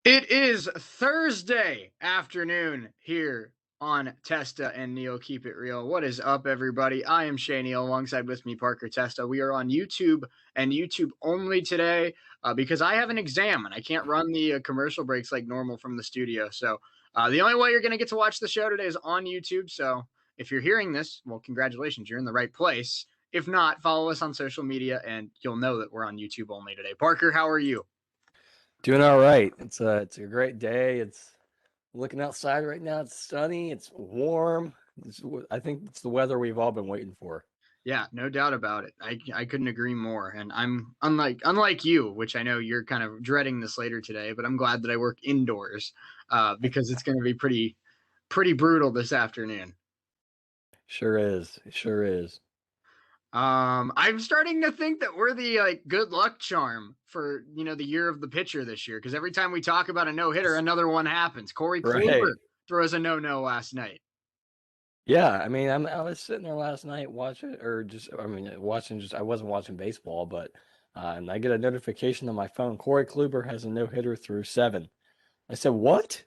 It is Thursday afternoon here on Testa and Neal. Keep it real. What is up, everybody? I am Shea Neal alongside with me, Parker Testa. We are on YouTube and YouTube only today because I have an exam and I can't run the commercial breaks like normal from the studio. So the only way you're going to get to watch the show today is on YouTube. So if you're hearing this, well, congratulations, you're in the right place. If not, follow us on social media and you'll know that we're on YouTube only today. Parker, how are you? Doing all right. It's a great day. It's looking outside right now. It's sunny. It's warm. I think it's the weather we've all been waiting for. Yeah, no doubt about it. I couldn't agree more. And I'm unlike you, which I know you're kind of dreading this later today, but I'm glad that I work indoors because it's going to be pretty brutal this afternoon. Sure is. It sure is. I'm starting to think that we're the good luck charm for the year of the pitcher this year because every time we talk about a no hitter, another one happens. Corey Kluber Right. throws a no last night. Yeah. I mean, I was sitting there last night watching, or just I mean, watching. Just I wasn't watching baseball, but and I get a notification on my phone. Corey Kluber has a no hitter through 7. I said, "What?"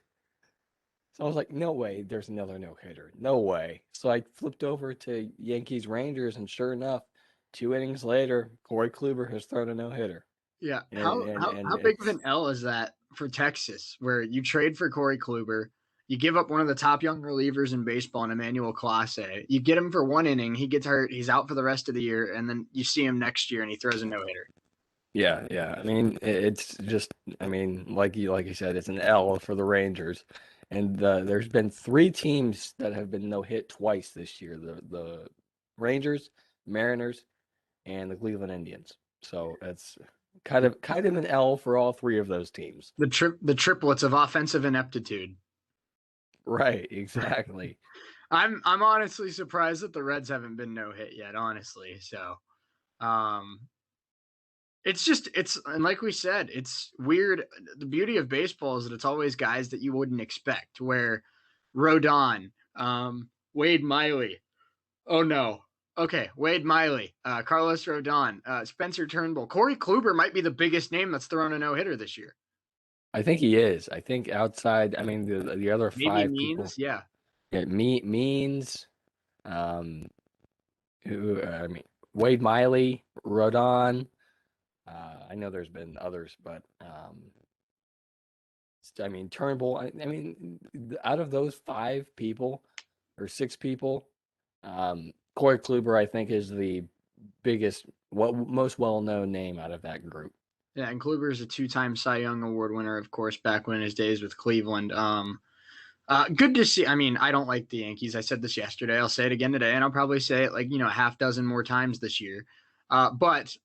So I was like, "No way. There's another no hitter. No way." So I flipped over to Yankees Rangers, and sure enough, 2 innings later, Corey Kluber has thrown a no hitter. Yeah, And how and how and how big of it's an L is that for Texas, where you trade for Corey Kluber, you give up one of the top young relievers in baseball, in Emmanuel Clase, you get him for 1 inning, he gets hurt, he's out for the rest of the year, and then you see him next year and he throws a no hitter. yeah. I mean, it's just, I mean, like you said, it's an L for the Rangers, and there's been 3 teams that have been no hit twice this year: the Rangers, Mariners, and the Cleveland Indians. So it's kind of an L for all 3 of those teams. The triplets of offensive ineptitude. Right, exactly. I'm honestly surprised that the Reds haven't been no hit yet, honestly. So um it's and like we said, it's weird. The beauty of baseball is that it's always guys that you wouldn't expect. Where Rodon, Wade Miley. Oh no. Okay, Wade Miley, Carlos Rodon, Spencer Turnbull, Corey Kluber might be the biggest name that's thrown a no hitter this year. I think he is. I think outside, I mean, the other Maybe 5 people, Means, yeah. Means, um, who I mean, Wade Miley, Rodon. I know there's been others, but I mean Turnbull. I mean, out of those 5 people or 6 people, Corey Kluber, I think, is the biggest, most well-known name out of that group. Yeah, and Kluber is a two-time Cy Young Award winner, of course, back when his days with Cleveland. Good to see. I mean, I don't like the Yankees. I said this yesterday. I'll say it again today, and I'll probably say it like a half dozen more times this year. But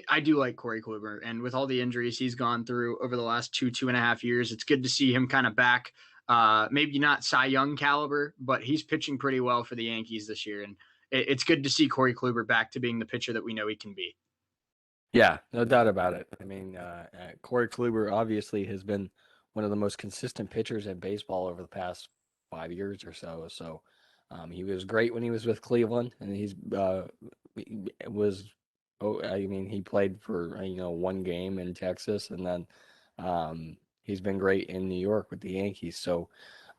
I do like Corey Kluber, and with all the injuries he's gone through over the last 2.5 years, it's good to see him kind of back. Maybe not Cy Young caliber, but he's pitching pretty well for the Yankees this year, and it's good to see Corey Kluber back to being the pitcher that we know he can be. Yeah, no doubt about it. I mean, Corey Kluber obviously has been one of the most consistent pitchers in baseball over the past 5 years or so. So he was great when he was with Cleveland, and he was. Oh, I mean, he played for 1 game in Texas, and then he's been great in New York with the Yankees. So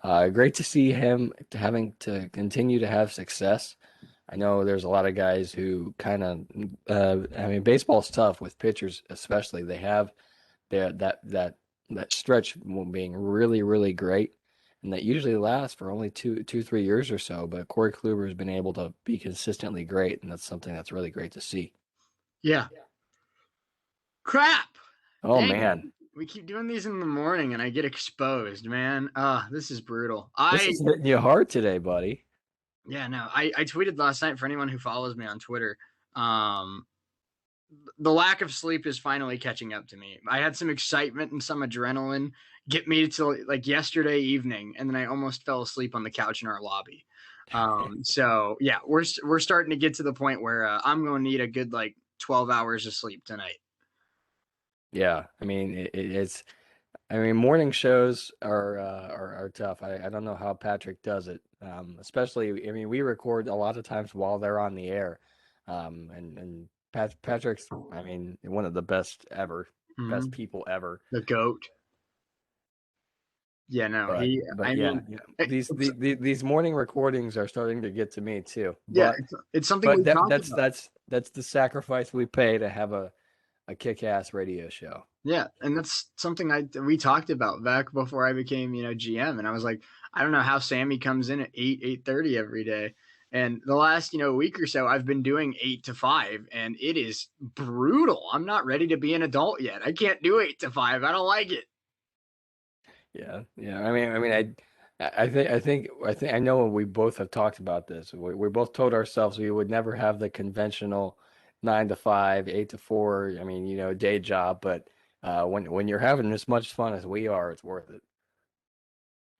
great to see him having to continue to have success. I know there's a lot of guys who kind of, I mean, baseball's tough with pitchers, especially. They have that stretch being really, really great, and that usually lasts for only 3 years or so. But Corey Kluber has been able to be consistently great, and that's something that's really great to see. Yeah. Crap. Oh Dang. man, We keep doing these in the morning and I get exposed, man. This is brutal. this is hitting you hard today, buddy. Yeah, no. I tweeted last night for anyone who follows me on Twitter. Um the lack of sleep is finally catching up to me. I had some excitement and some adrenaline get me to like yesterday evening, and then I almost fell asleep on the couch in our lobby. So yeah, we're starting to get to the point where I'm going to need a good like 12 hours of sleep tonight. Yeah, I mean it's. I mean, morning shows are tough. I don't know how Patrick does it, especially. I mean, we record a lot of times while they're on the air, and Patrick's. I mean, one of the best ever, Mm-hmm. best people ever. The goat. Yeah, no, But I yeah, mean, yeah. These morning recordings are starting to get to me too. yeah, it's something we've talked about. That's the sacrifice we pay to have a kick-ass radio show. Yeah, and that's something we talked about back before I became, GM, and I was like, I don't know how Sammy comes in at 8:30 every day. And the last, week or so, I've been doing 8 to 5, and it is brutal. I'm not ready to be an adult yet. I can't do 8 to 5. I don't like it. Yeah, yeah. I know we both have talked about this. We both told ourselves we would never have the conventional 9 to 5, 8 to 4. I mean, day job. But when you're having as much fun as we are, it's worth it.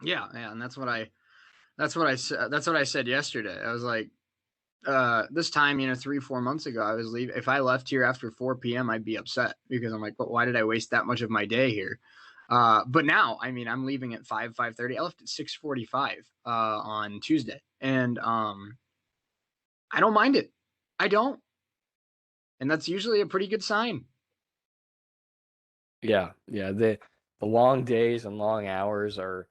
Yeah, yeah, and that's what I said yesterday. I was like, this time, 3, 4 months ago, I was leaving. If I left here after 4 p.m., I'd be upset because I'm like, but why did I waste that much of my day here? But now, I mean, I'm leaving at 5:30. I left at 6:45 on Tuesday, and I don't mind it. I don't, and that's usually a pretty good sign. Yeah, yeah. The long days and long hours are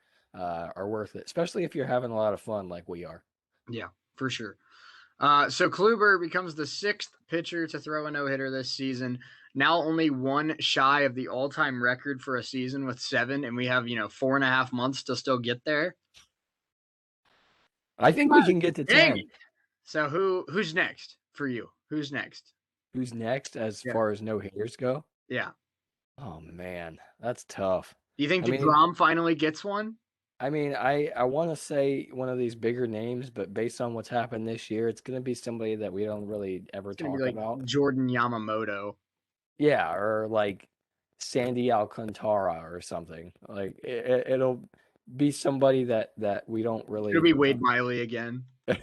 worth it, especially if you're having a lot of fun like we are. Yeah, for sure. So Kluber becomes the sixth pitcher to throw a no-hitter this season. Now only one shy of the all-time record for a season with 7, and we have 4.5 months to still get there. I think we can get to Dang 10. it! So who's next for you? Who's next? Who's next as Yeah, far as no hitters go? yeah. Oh man, that's tough. Do you think I mean, DeGrom finally gets one? I want to say one of these bigger names, but based on what's happened this year, it's going to be somebody that we don't really ever It's gonna be talk like about. Jordan Yamamoto. Yeah, or like Sandy Alcantara or something. Like it'll be somebody that we don't It'll really. be Wade Miley again. Yeah,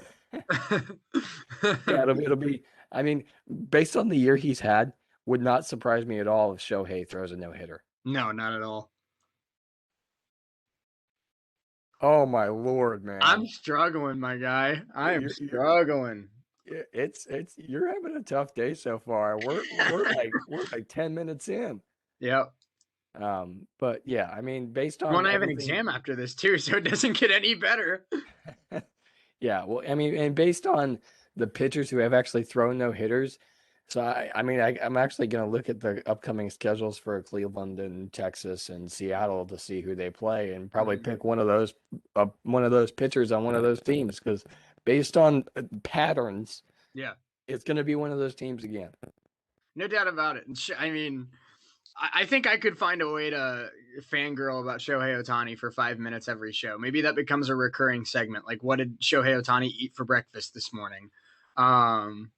it'll be. I mean, based on the year he's had, would not surprise me at all if Shohei throws a no hitter. No, not at all. Oh my Lord, I'm man. struggling, my guy. I am You're struggling. it's you're having a tough day so far. We're like 10 minutes in. Yep. But yeah, I mean, based Well, on and I have an everything, exam after this too, so it doesn't get any better. yeah, well, I mean, and based on the pitchers who have actually thrown no hitters, so I'm actually going to look at the upcoming schedules for Cleveland and Texas and Seattle to see who they play and probably Mhm. pick one of those pitchers on one of those teams because based on patterns, Yeah, it's going to be one of those teams again. no doubt about it. I mean, I think I could find a way to fangirl about Shohei Ohtani for 5 minutes every show. Maybe that becomes a recurring segment. Like, what did Shohei Ohtani eat for breakfast this morning? Um,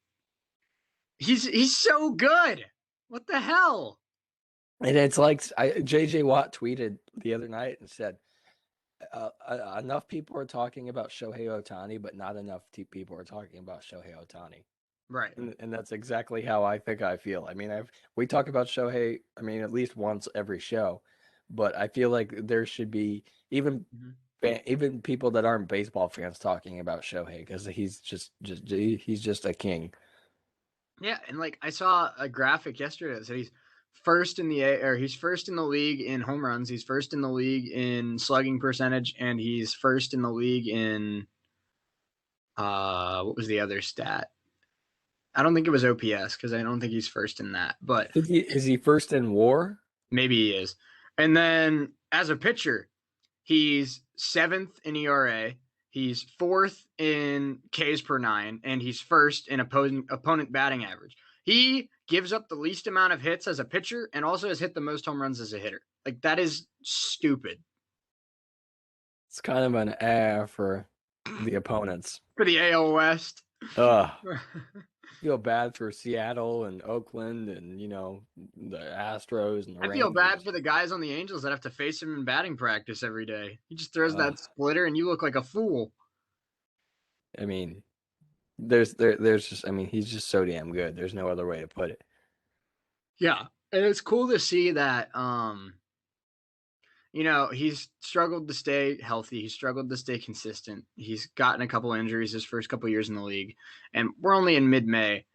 he's so good. What the hell? And it's like JJ Watt tweeted the other night and said, enough people are talking about Shohei Ohtani, but not enough people are talking about Shohei Ohtani. Right. And that's exactly how I think I feel. I mean, we talk about Shohei, I mean, at least once every show, but I feel like there should be Mhm. even people that aren't baseball fans talking about Shohei because he's just a king. Yeah, and like I saw a graphic yesterday that said he's first in he's first in the league in home runs, he's first in the league in slugging percentage, and he's first in the league in what was the other stat? I don't think it was OPS because I don't think he's first in that, I but think is he first in WAR? maybe he is. And then as a pitcher, he's seventh in ERA. He's fourth in Ks per nine, and he's first in opponent batting average. He gives up the least amount of hits as a pitcher and also has hit the most home runs as a hitter. Like, that is stupid. It's kind of an for the opponents. For the AL West. Ugh. Feel bad for Seattle and Oakland and the Astros and the I feel bad Rangers. for the guys on the Angels that have to face him in batting practice every day. He just throws Uh, that splitter and you look like a fool. I mean, there's just I mean he's just so damn good. There's no other way to put it. Yeah. And it's cool to see that he's struggled to stay healthy. He's struggled to stay consistent. He's gotten a couple injuries his first couple years in the league, and we're only in mid-May.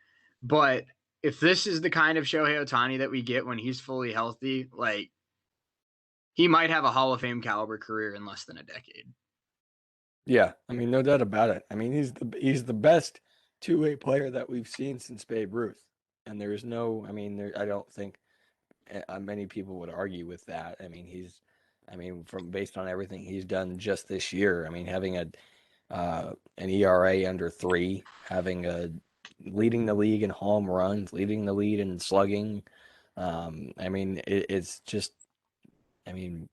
But if this is the kind of Shohei Ohtani that we get when he's fully healthy, like he might have a Hall of Fame caliber career in less than a decade. Yeah, I mean, no doubt about it. I mean, he's the best two-way player that we've seen since Babe Ruth, and there is no. I mean, I don't think many people would argue with that. I mean, I mean, from based on everything he's done just this year. I mean, having an ERA under 3, having a leading the league in home runs, leading the lead in slugging. I mean, it's just. I mean,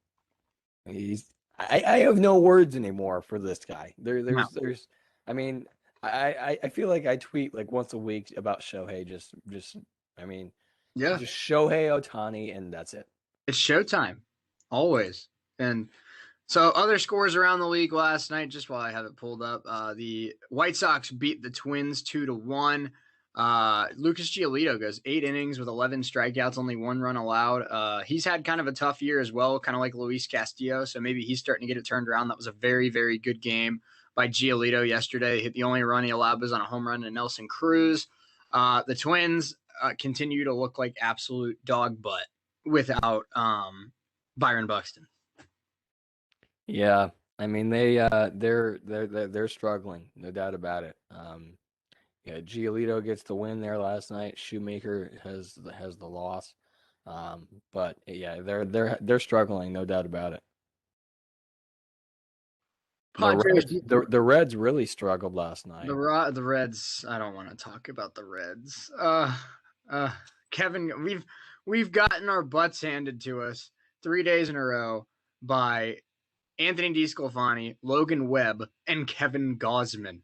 he's. I have no words anymore for this guy. No. There's. I mean, I feel like I tweet like once a week about Shohei. I mean, Yeah. just Shohei Ohtani, and that's it. It's showtime. Always. And so other scores around the league last night, just while I have it pulled up, the White Sox beat the Twins 2-1. Lucas Giolito goes 8 innings with 11 strikeouts, only 1 run allowed. He's had kind of a tough year as well, kind of like Luis Castillo. So maybe he's starting to get it turned around. That was a very, very good game by Giolito yesterday. Hit the only run he allowed was on a home run to Nelson Cruz. The Twins continue to look like absolute dog butt without Byron Buxton. Yeah, I mean they're struggling, no doubt about it. Yeah, Giolito gets the win there last night. Shoemaker has the loss. But yeah, they're struggling, no doubt about it. Padres. The Reds really struggled last night. The Reds. I don't want to talk about the Reds. Kevin, we've gotten our butts handed to us 3 days in a row by Anthony DeSclafani, Logan Webb, and Kevin Gausman.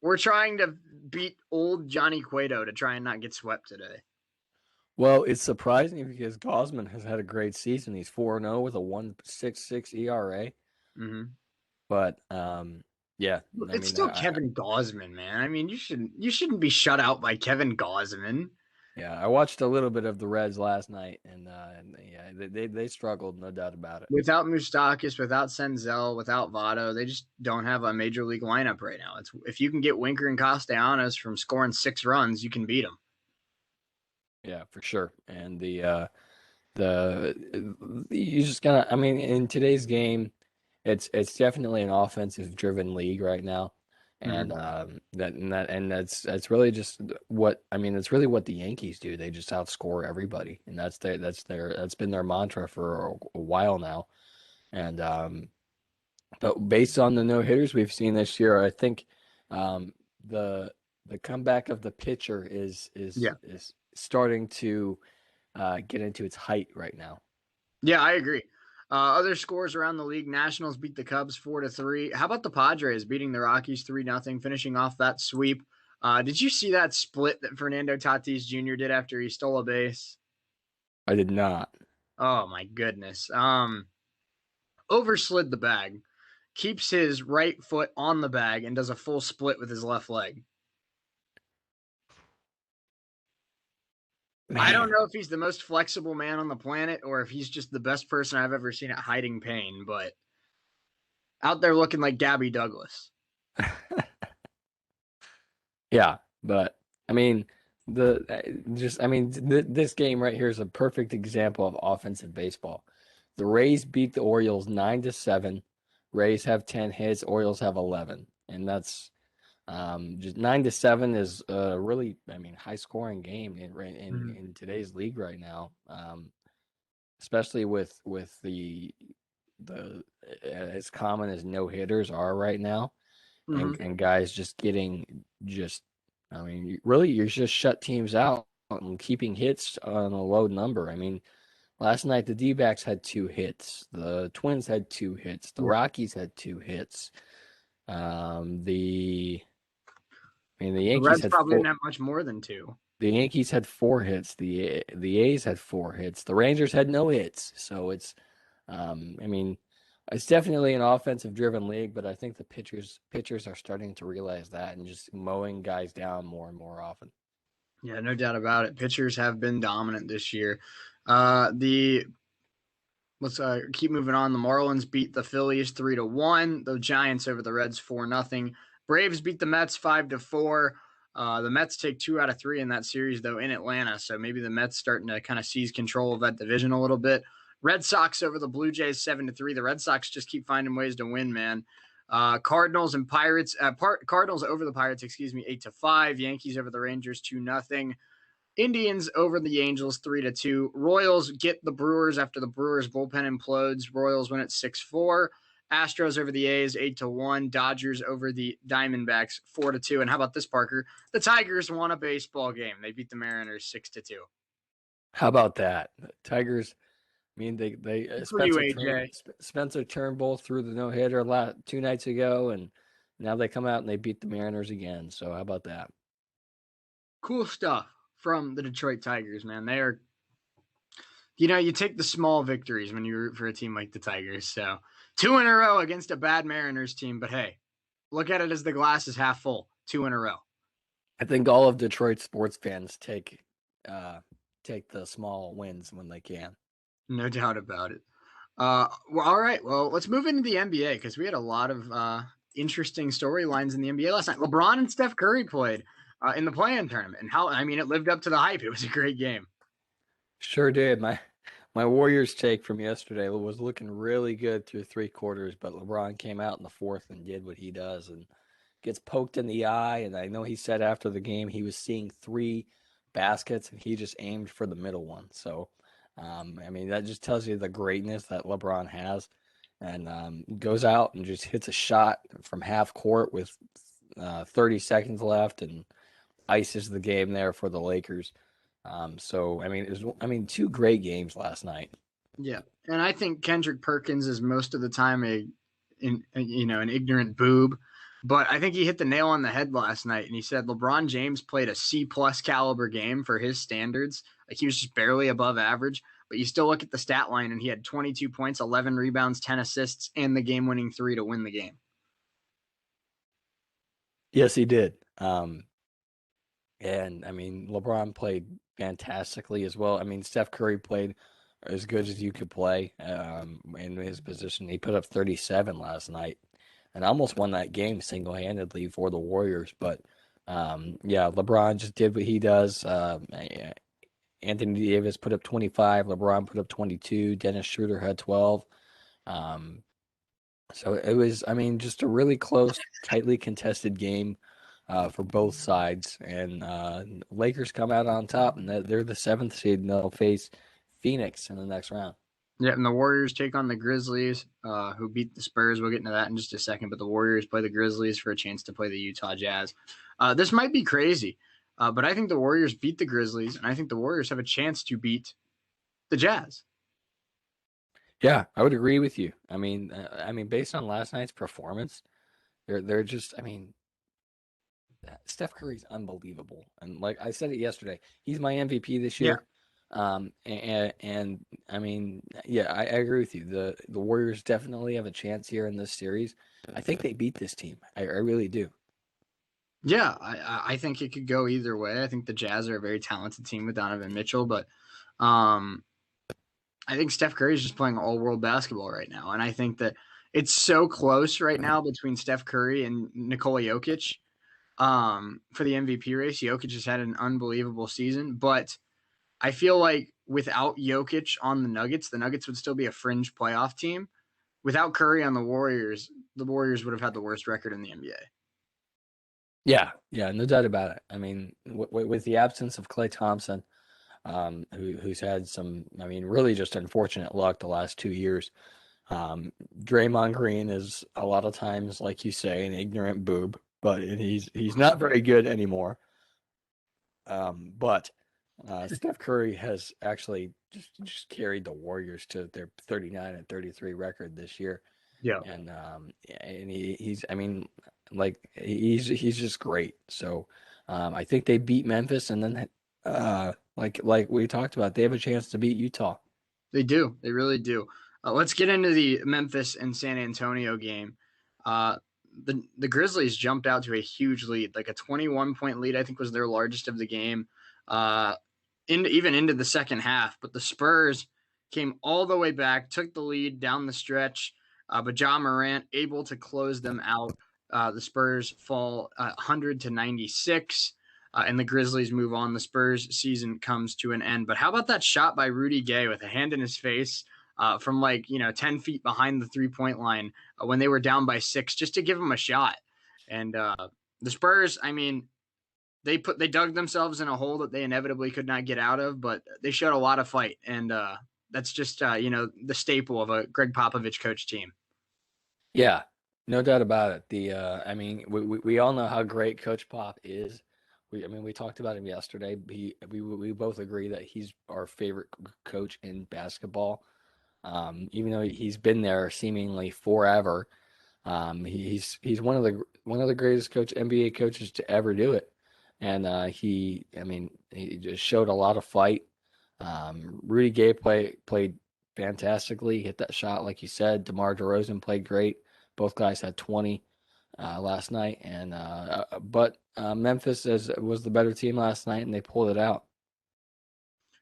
We're trying to beat old Johnny Cueto to try and not get swept today. Well, it's surprising because Gausman has had a great season. He's 4-0 with a 1.66 ERA. Mm-hmm. But yeah, it's still Kevin Gausman, man. I mean, you shouldn't be shut out by Kevin Gausman. Yeah, I watched a little bit of the Reds last night, and yeah, they struggled, no doubt about it. Without Moustakas, without Senzel, without Votto, they just don't have a major league lineup right now. It's if you can get Winker and Castellanos from scoring 6 runs, you can beat them. Yeah, for sure. And you just gotta. I mean, in today's game, it's definitely an offensive driven league right now. And that's really just what I mean. It's really what the Yankees do. They just outscore everybody, and that's been their mantra for a while now. And but based on the no hitters we've seen this year, I think the comeback of the pitcher is starting to get into its height right now. Yeah, I agree. Other scores around the league: Nationals beat the Cubs 4-3. How about the Padres beating the Rockies 3-0, finishing off that sweep? Did you see that split that Fernando Tatis Jr. did after he stole a base? I did not. Oh my goodness. Overslid the bag, keeps his right foot on the bag, and does a full split with his left leg. Man. I don't know if he's the most flexible man on the planet or if he's just the best person I've ever seen at hiding pain, but out there looking like Gabby Douglas. Yeah, but I mean, this game right here is a perfect example of offensive baseball. The Rays beat the Orioles 9-7. Rays have 10 hits, Orioles have 11, and that's just 9-7 is a really, I mean, high scoring game in today's league right now, especially with the as common as no hitters are right now, and guys just I mean, really, you're just shut teams out and keeping hits on a low number. I mean, last night the D-backs had 2 hits, the Twins had 2 hits, the Rockies had 2 hits. The Yankees Reds had probably didn't have much more than 2. The Yankees had 4 hits. The A's had 4 hits. The Rangers had no hits. So it's, I mean, it's definitely an offensive-driven league, but I think the pitchers are starting to realize that and just mowing guys down more and more often. Yeah, no doubt about it. Pitchers have been dominant this year. Let's keep moving on. The Marlins beat the Phillies 3-1. The Giants over the Reds 4-0. Braves beat the Mets 5-4. The Mets take 2 out of 3 in that series, though, in Atlanta. So maybe the Mets starting to kind of seize control of that division a little bit. Red Sox over the Blue Jays 7-3. The Red Sox just keep finding ways to win, man. Cardinals and Pirates. Cardinals over the Pirates, 8-5. Yankees over the Rangers 2-0. Indians over the Angels 3-2. Royals get the Brewers after the Brewers bullpen implodes. Royals win at 6-4. Astros over the A's 8-1. Dodgers over the Diamondbacks 4-2. And how about this, Parker? The Tigers won a baseball game. They beat the Mariners 6-2. How about that? The Tigers. I mean, they For you, AJ. Spencer Turnbull threw the no hitter 2 nights ago, and now they come out and they beat the Mariners again. So how about that? Cool stuff from the Detroit Tigers, man. They are, you take the small victories when you root for a team like the Tigers. So 2 in a row against a bad Mariners team, but hey, look at it as the glass is half full. 2 in a row. I think all of Detroit sports fans take the small wins when they can. No doubt about it. Well, all right. Well, let's move into the NBA because we had a lot of interesting storylines in the NBA last night. LeBron and Steph Curry played in the play-in tournament, and it lived up to the hype. It was a great game. Sure did. My Warriors take from yesterday was looking really good through 3 quarters, but LeBron came out in the 4th and did what he does and gets poked in the eye. And I know he said after the game he was seeing 3 baskets and he just aimed for the middle one. So, that just tells you the greatness that LeBron has. And goes out and just hits a shot from half court with 30 seconds left and ices the game there for the Lakers. It was 2 great games last night. Yeah, and I think Kendrick Perkins is most of the time an ignorant boob, but I think he hit the nail on the head last night. And he said LeBron James played a C+ caliber game for his standards. Like he was just barely above average. But you still look at the stat line, and he had 22 points, 11 rebounds, 10 assists, and the game-winning 3 to win the game. Yes, he did. LeBron played fantastically as well. Steph Curry played as good as you could play in his position. He put up 37 last night and almost won that game single-handedly for the Warriors. But, LeBron just did what he does. Anthony Davis put up 25. LeBron put up 22. Dennis Schroeder had 12. So it was, just a really close, tightly contested game for both sides. And Lakers come out on top, and they're the 7th seed, and they'll face Phoenix in the next round. Yeah, and the Warriors take on the Grizzlies, who beat the Spurs. We'll get into that in just a second. But the Warriors play the Grizzlies for a chance to play the Utah Jazz. This might be crazy. But I think the Warriors beat the Grizzlies, and I think the Warriors have a chance to beat the Jazz. Yeah, I would agree with you. Based on last night's performance, they're just. Steph Curry's unbelievable, and like I said it yesterday, he's my MVP this year. Yeah. I agree with you. The Warriors definitely have a chance here in this series. I think they beat this team. I really do. Yeah, I think it could go either way. I think the Jazz are a very talented team with Donovan Mitchell, but I think Steph Curry is just playing all-world basketball right now, and I think that it's so close right now between Steph Curry and Nikola Jokic for the MVP race. Jokic has had an unbelievable season, but I feel like without Jokic on the Nuggets would still be a fringe playoff team. Without Curry on the Warriors would have had the worst record in the NBA. Yeah, no doubt about it. With the absence of Klay Thompson, who's had some, really just unfortunate luck the last 2 years. Draymond Green is a lot of times, like you say, an ignorant boob, but he's not very good anymore. But Steph Curry has actually just carried the Warriors to their 39-33 record this year. Yeah, and he's just great. So I think they beat Memphis, and then like we talked about, they have a chance to beat Utah. They do. They really do. Let's get into the Memphis and San Antonio game. The Grizzlies jumped out to a huge lead, like a 21-point lead. I think was their largest of the game, even into the second half. But the Spurs came all the way back, took the lead down the stretch. But Ja Morant able to close them out. The Spurs fall 100-96, and the Grizzlies move on. The Spurs season comes to an end. But how about that shot by Rudy Gay with a hand in his face from like 10 feet behind the 3 point line when they were down by 6, just to give them a shot. And the Spurs, I mean, they dug themselves in a hole that they inevitably could not get out of, but they showed a lot of fight, and that's just the staple of a Greg Popovich coach team. Yeah, no doubt about it. I mean, we all know how great Coach Pop is. I mean, we talked about him yesterday. We both agree that he's our favorite coach in basketball. Even though he's been there seemingly forever, he's one of the greatest NBA coaches to ever do it. And I mean, he just showed a lot of fight. Rudy Gay played fantastically, hit that shot like you said. DeMar DeRozan played great. Both guys had 20 last night, and but Memphis was the better team last night, and they pulled it out.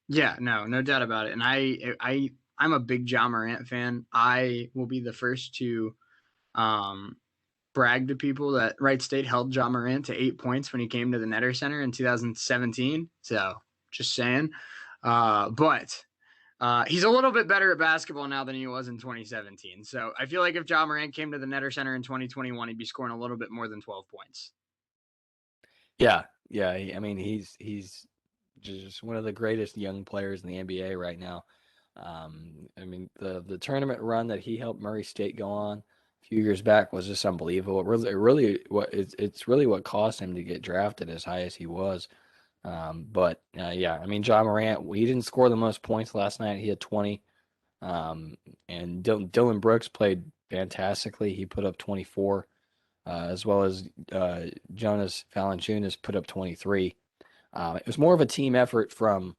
Yeah, no doubt about it. And I'm a big Ja Morant fan. I will be the first to um, brag to people that Wright State held Ja Morant to 8 points when he came to the Netter Center in 2017. So just saying. But he's a little bit better at basketball now than he was in 2017. So I feel like if Ja Morant came to the Netter Center in 2021, he'd be scoring a little bit more than 12 points. Yeah, yeah. I mean, he's just one of the greatest young players in the NBA right now. I mean, the tournament run that he helped Murray State go on a few years back was just unbelievable. It's really what caused him to get drafted as high as he was. But yeah, I mean, John Morant, he didn't score the most points last night. He had 20. And Dylan Brooks played fantastically. He put up 24, as well as Jonas Valanciunas put up 23. It was more of a team effort from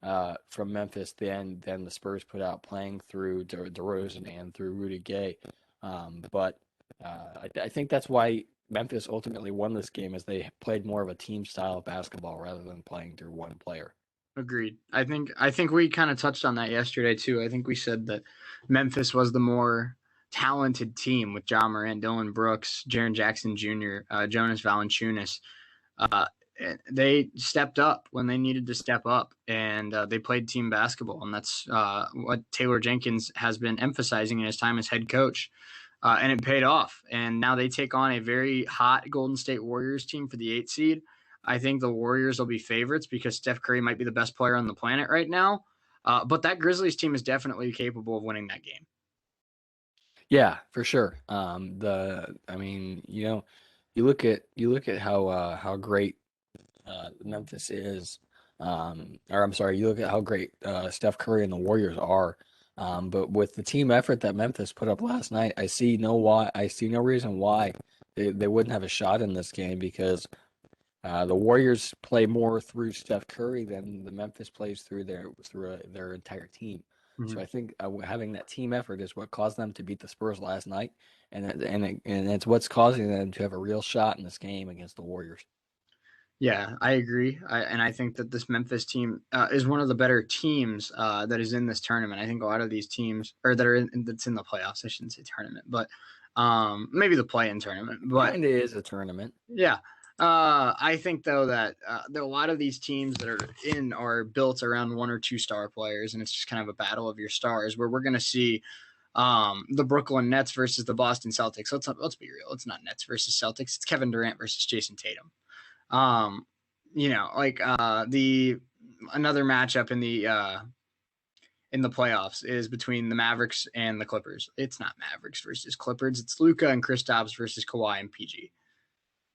Memphis than the Spurs put out, playing through DeRozan and through Rudy Gay. But I think that's why Memphis ultimately won this game, as they played more of a team style of basketball rather than playing through one player. Agreed. I think we kind of touched on that yesterday too. I think we said that Memphis was the more talented team with Ja Morant, Dylan Brooks, Jaren Jackson Jr., Jonas Valanciunas. Uh, they stepped up when they needed to step up, and they played team basketball, and that's what Taylor Jenkins has been emphasizing in his time as head coach. And it paid off. And now they take on a very hot Golden State Warriors team for the 8 seed. I think the Warriors will be favorites because Steph Curry might be the best player on the planet right now. But that Grizzlies team is definitely capable of winning that game. Yeah, for sure. I mean, you look at how great Memphis is, or I'm sorry, you look at how great Steph Curry and the Warriors are. But with the team effort that Memphis put up last night, I see no reason why they wouldn't have a shot in this game, because the Warriors play more through Steph Curry than the Memphis plays through their entire team. So Mm-hmm. I think having that team effort is what caused them to beat the Spurs last night, and it's what's causing them to have a real shot in this game against the Warriors. Yeah, I agree. And I think that this Memphis team is one of the better teams that is in this tournament. I think a lot of these teams, or that's in the playoffs, I shouldn't say tournament, but maybe the play-in tournament. But Kind of is a tournament. yeah, I think though that there are a lot of these teams that are built around one or two star players, and it's just kind of a battle of your stars. Where we're going to see the Brooklyn Nets versus the Boston Celtics. Let's be real. It's not Nets versus Celtics. It's Kevin Durant versus Jason Tatum. Um, like the another matchup in the playoffs is between the Mavericks and the Clippers. It's not Mavericks versus Clippers. It's Luka and Kristaps versus Kawhi and PG.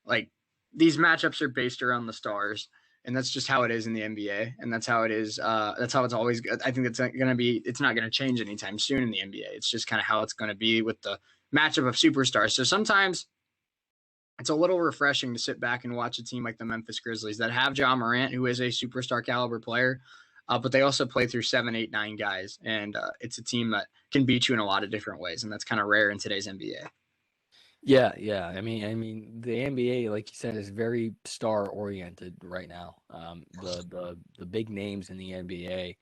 Like, these matchups are based around the stars, and that's just how it is in the NBA, and that's how it is. That's how it's always. I think it's going to be. It's not going to change anytime soon in the NBA. It's just kind of how it's going to be with the matchup of superstars. So sometimes it's a little refreshing to sit back and watch a team like the Memphis Grizzlies that have Ja Morant, who is a superstar caliber player, but they also play through 7, 8, 9 guys, and it's a team that can beat you in a lot of different ways, and that's kind of rare in today's NBA. Yeah, yeah. The NBA, like you said, is very star oriented right now. The big names in the NBA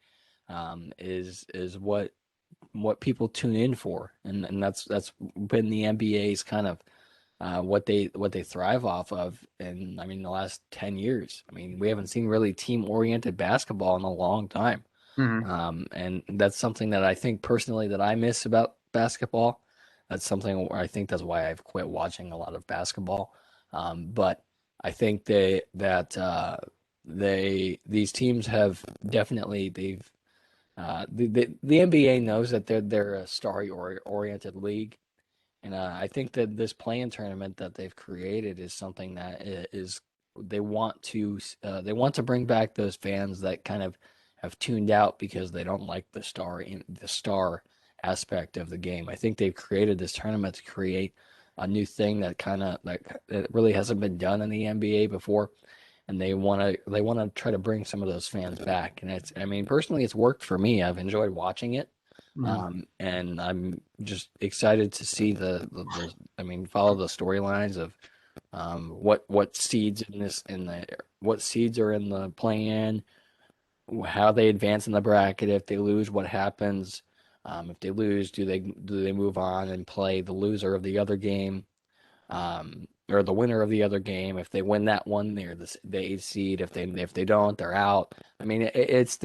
is what people tune in for, and that's been the NBA's kind of what they thrive off of. And I mean, the last 10 years, I mean, we haven't seen really team oriented basketball in a long time. Hmm. And that's something that I think personally that I miss about basketball. That's something where I think that's why I've quit watching a lot of basketball. But I think these teams have definitely the NBA knows that they're a oriented league, and I think that this play-in tournament that they've created is something that is they want to bring back those fans that kind of have tuned out because they don't like the star aspect of the game. I think they've created this tournament to create a new thing that really hasn't been done in the NBA before, and they want to try to bring some of those fans back. And it's I mean personally, it's worked for me. I've enjoyed watching it. Hmm. And I'm just excited to see I mean, follow the storylines of what seeds what seeds are in the play-in, how they advance in the bracket. If they lose, what happens? If they lose, do they move on and play the loser of the other game, or the winner of the other game? If they win that one, they're the eighth seed. If they don't, they're out. I mean, it's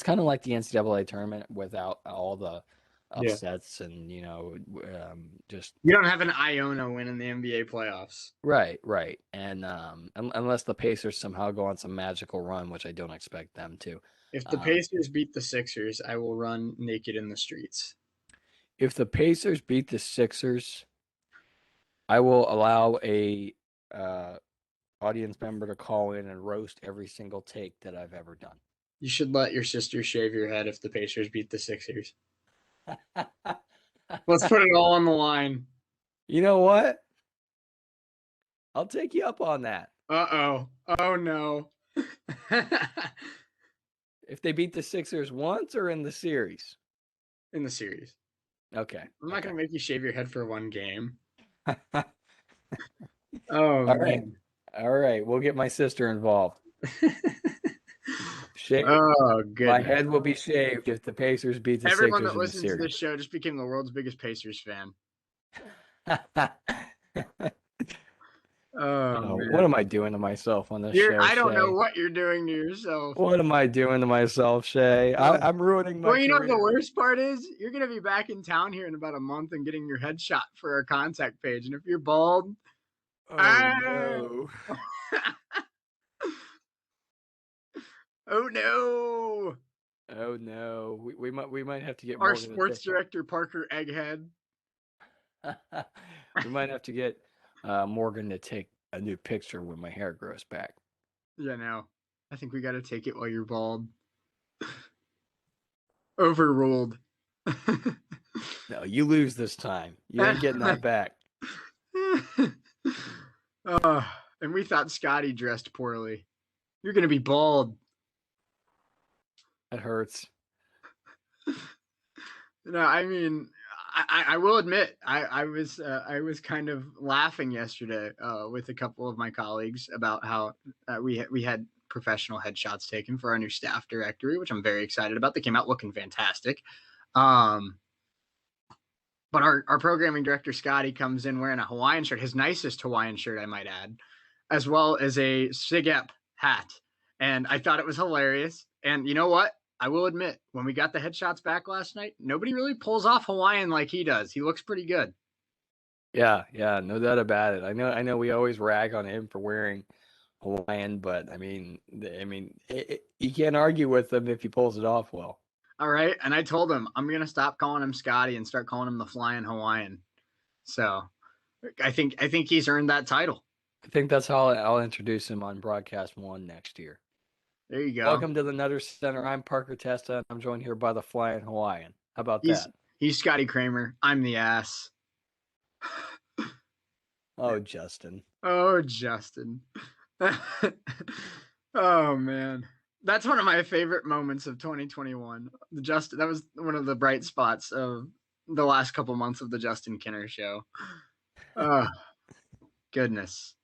kind of like the NCAA tournament without all the Yeah. upsets and just You don't have an Iona win in the NBA playoffs. right. And unless the Pacers somehow go on some magical run, which I don't expect them to. If the Um, Pacers beat the Sixers, I will run naked in the streets. if the Pacers beat the Sixers, I will allow a uh, audience member to call in and roast every single take that I've ever done. You should let your sister shave your head if the Pacers beat the Sixers. Let's put it all on the line. You know what? I'll take you up on that. Uh-oh. Oh no. If they beat the Sixers once or in the series. In the series. Okay. I'm not Okay. gonna make you shave your head for one game. All Oh right. man. All right. We'll get my sister involved. Shave. Oh My goodness. head will be shaved if the Pacers beat the Everyone Sixers that in the listens to series. this show just became the world's biggest Pacers fan. Oh Oh, what man. am I doing to myself on this You're show, I don't know Shay? what you're doing to yourself. What am I doing to myself, Shay? Oh. I'm ruining my Well, you know what the career. worst part is? You're gonna be back in town here in about a month and getting your head shot for our contact page. And if you're bald, Oh ah, no. oh no. Oh no. We might have to get Our Morgan to sports take director, Parker Egghead. we might have to get Morgan to take a new picture when my hair grows back. Yeah, no. I think we gotta take it while you're bald. Overruled. No, you lose this time. You ain't getting that back. uh, and we thought Scotty dressed poorly. You're gonna be bald. That hurts. No, I mean, I will admit, I was kind of laughing yesterday with a couple of my colleagues about how we had professional headshots taken for our new staff directory, which I'm very excited about. They came out looking fantastic. Um, but our programming director Scotty comes in wearing a Hawaiian shirt, his nicest Hawaiian shirt, I might add, as well as a SIGEP hat, and I thought it was hilarious. And you know what? I will admit, when we got the headshots back last night, nobody really pulls off Hawaiian like he does. He looks pretty good. Yeah, no doubt about it. I know we always rag on him for wearing Hawaiian, but you can't argue with him if he pulls it off well. All right, and I told him I'm gonna stop calling him Scotty and start calling him the Flying Hawaiian. So I think he's earned that title. I think that's how I'll introduce him on Broadcast One next year. There you go. Welcome to the Nutter Center. I'm Parker Testa, and I'm joined here by the Flying Hawaiian. How about He's that? he's Scotty Kramer. I'm the ass. Oh, Justin. Oh, Justin. Oh man. That's one of my favorite moments of 2021. The Justin That was one of the bright spots of the last couple months of the Justin Kinner show. Oh, goodness.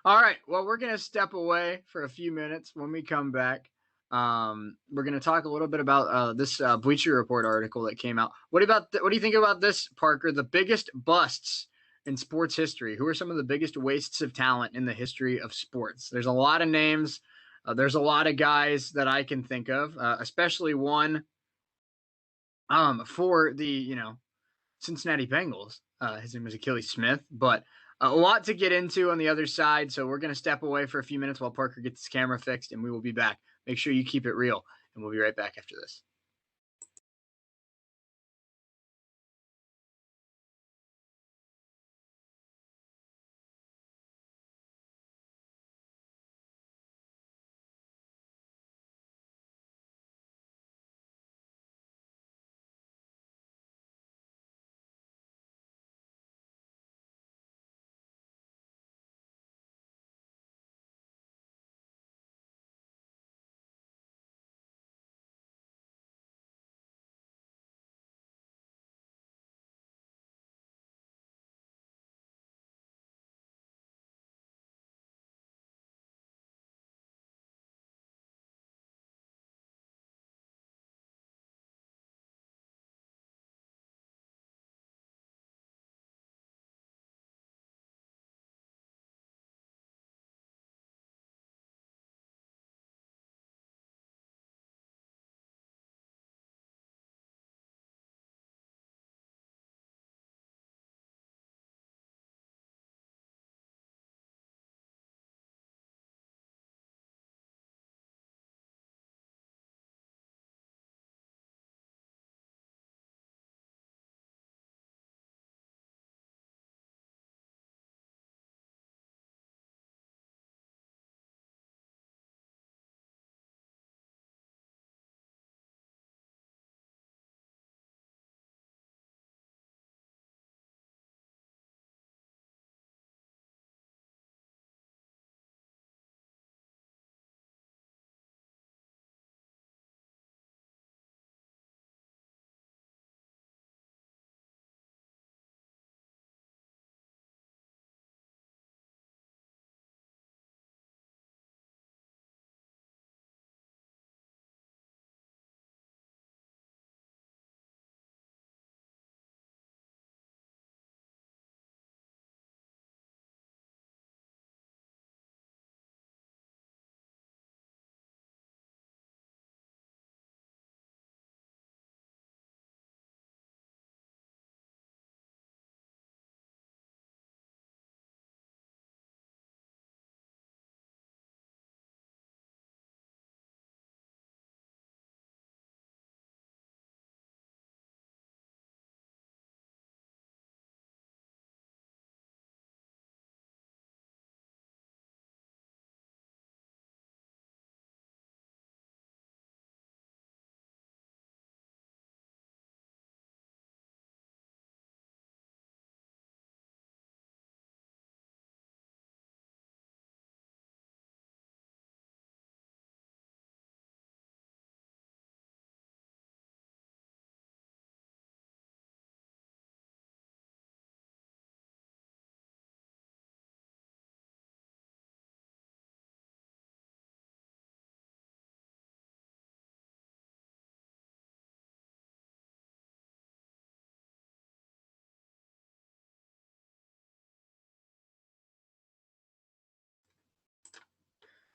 All right. Well, we're going to step away for a few minutes. When we come back, we're going to talk a little bit about this Bleacher Report article that came out. What do you think about this, Parker? The biggest busts in sports history. Who are some of the biggest wastes of talent in the history of sports? There's a lot of names. There's a lot of guys that I can think of, especially one for the Cincinnati Bengals. His name was Achilles Smith, but a lot to get into on the other side. So we're going to step away for a few minutes while Parker gets his camera fixed, and we will be back. Make sure you keep it real, and we'll be right back after this.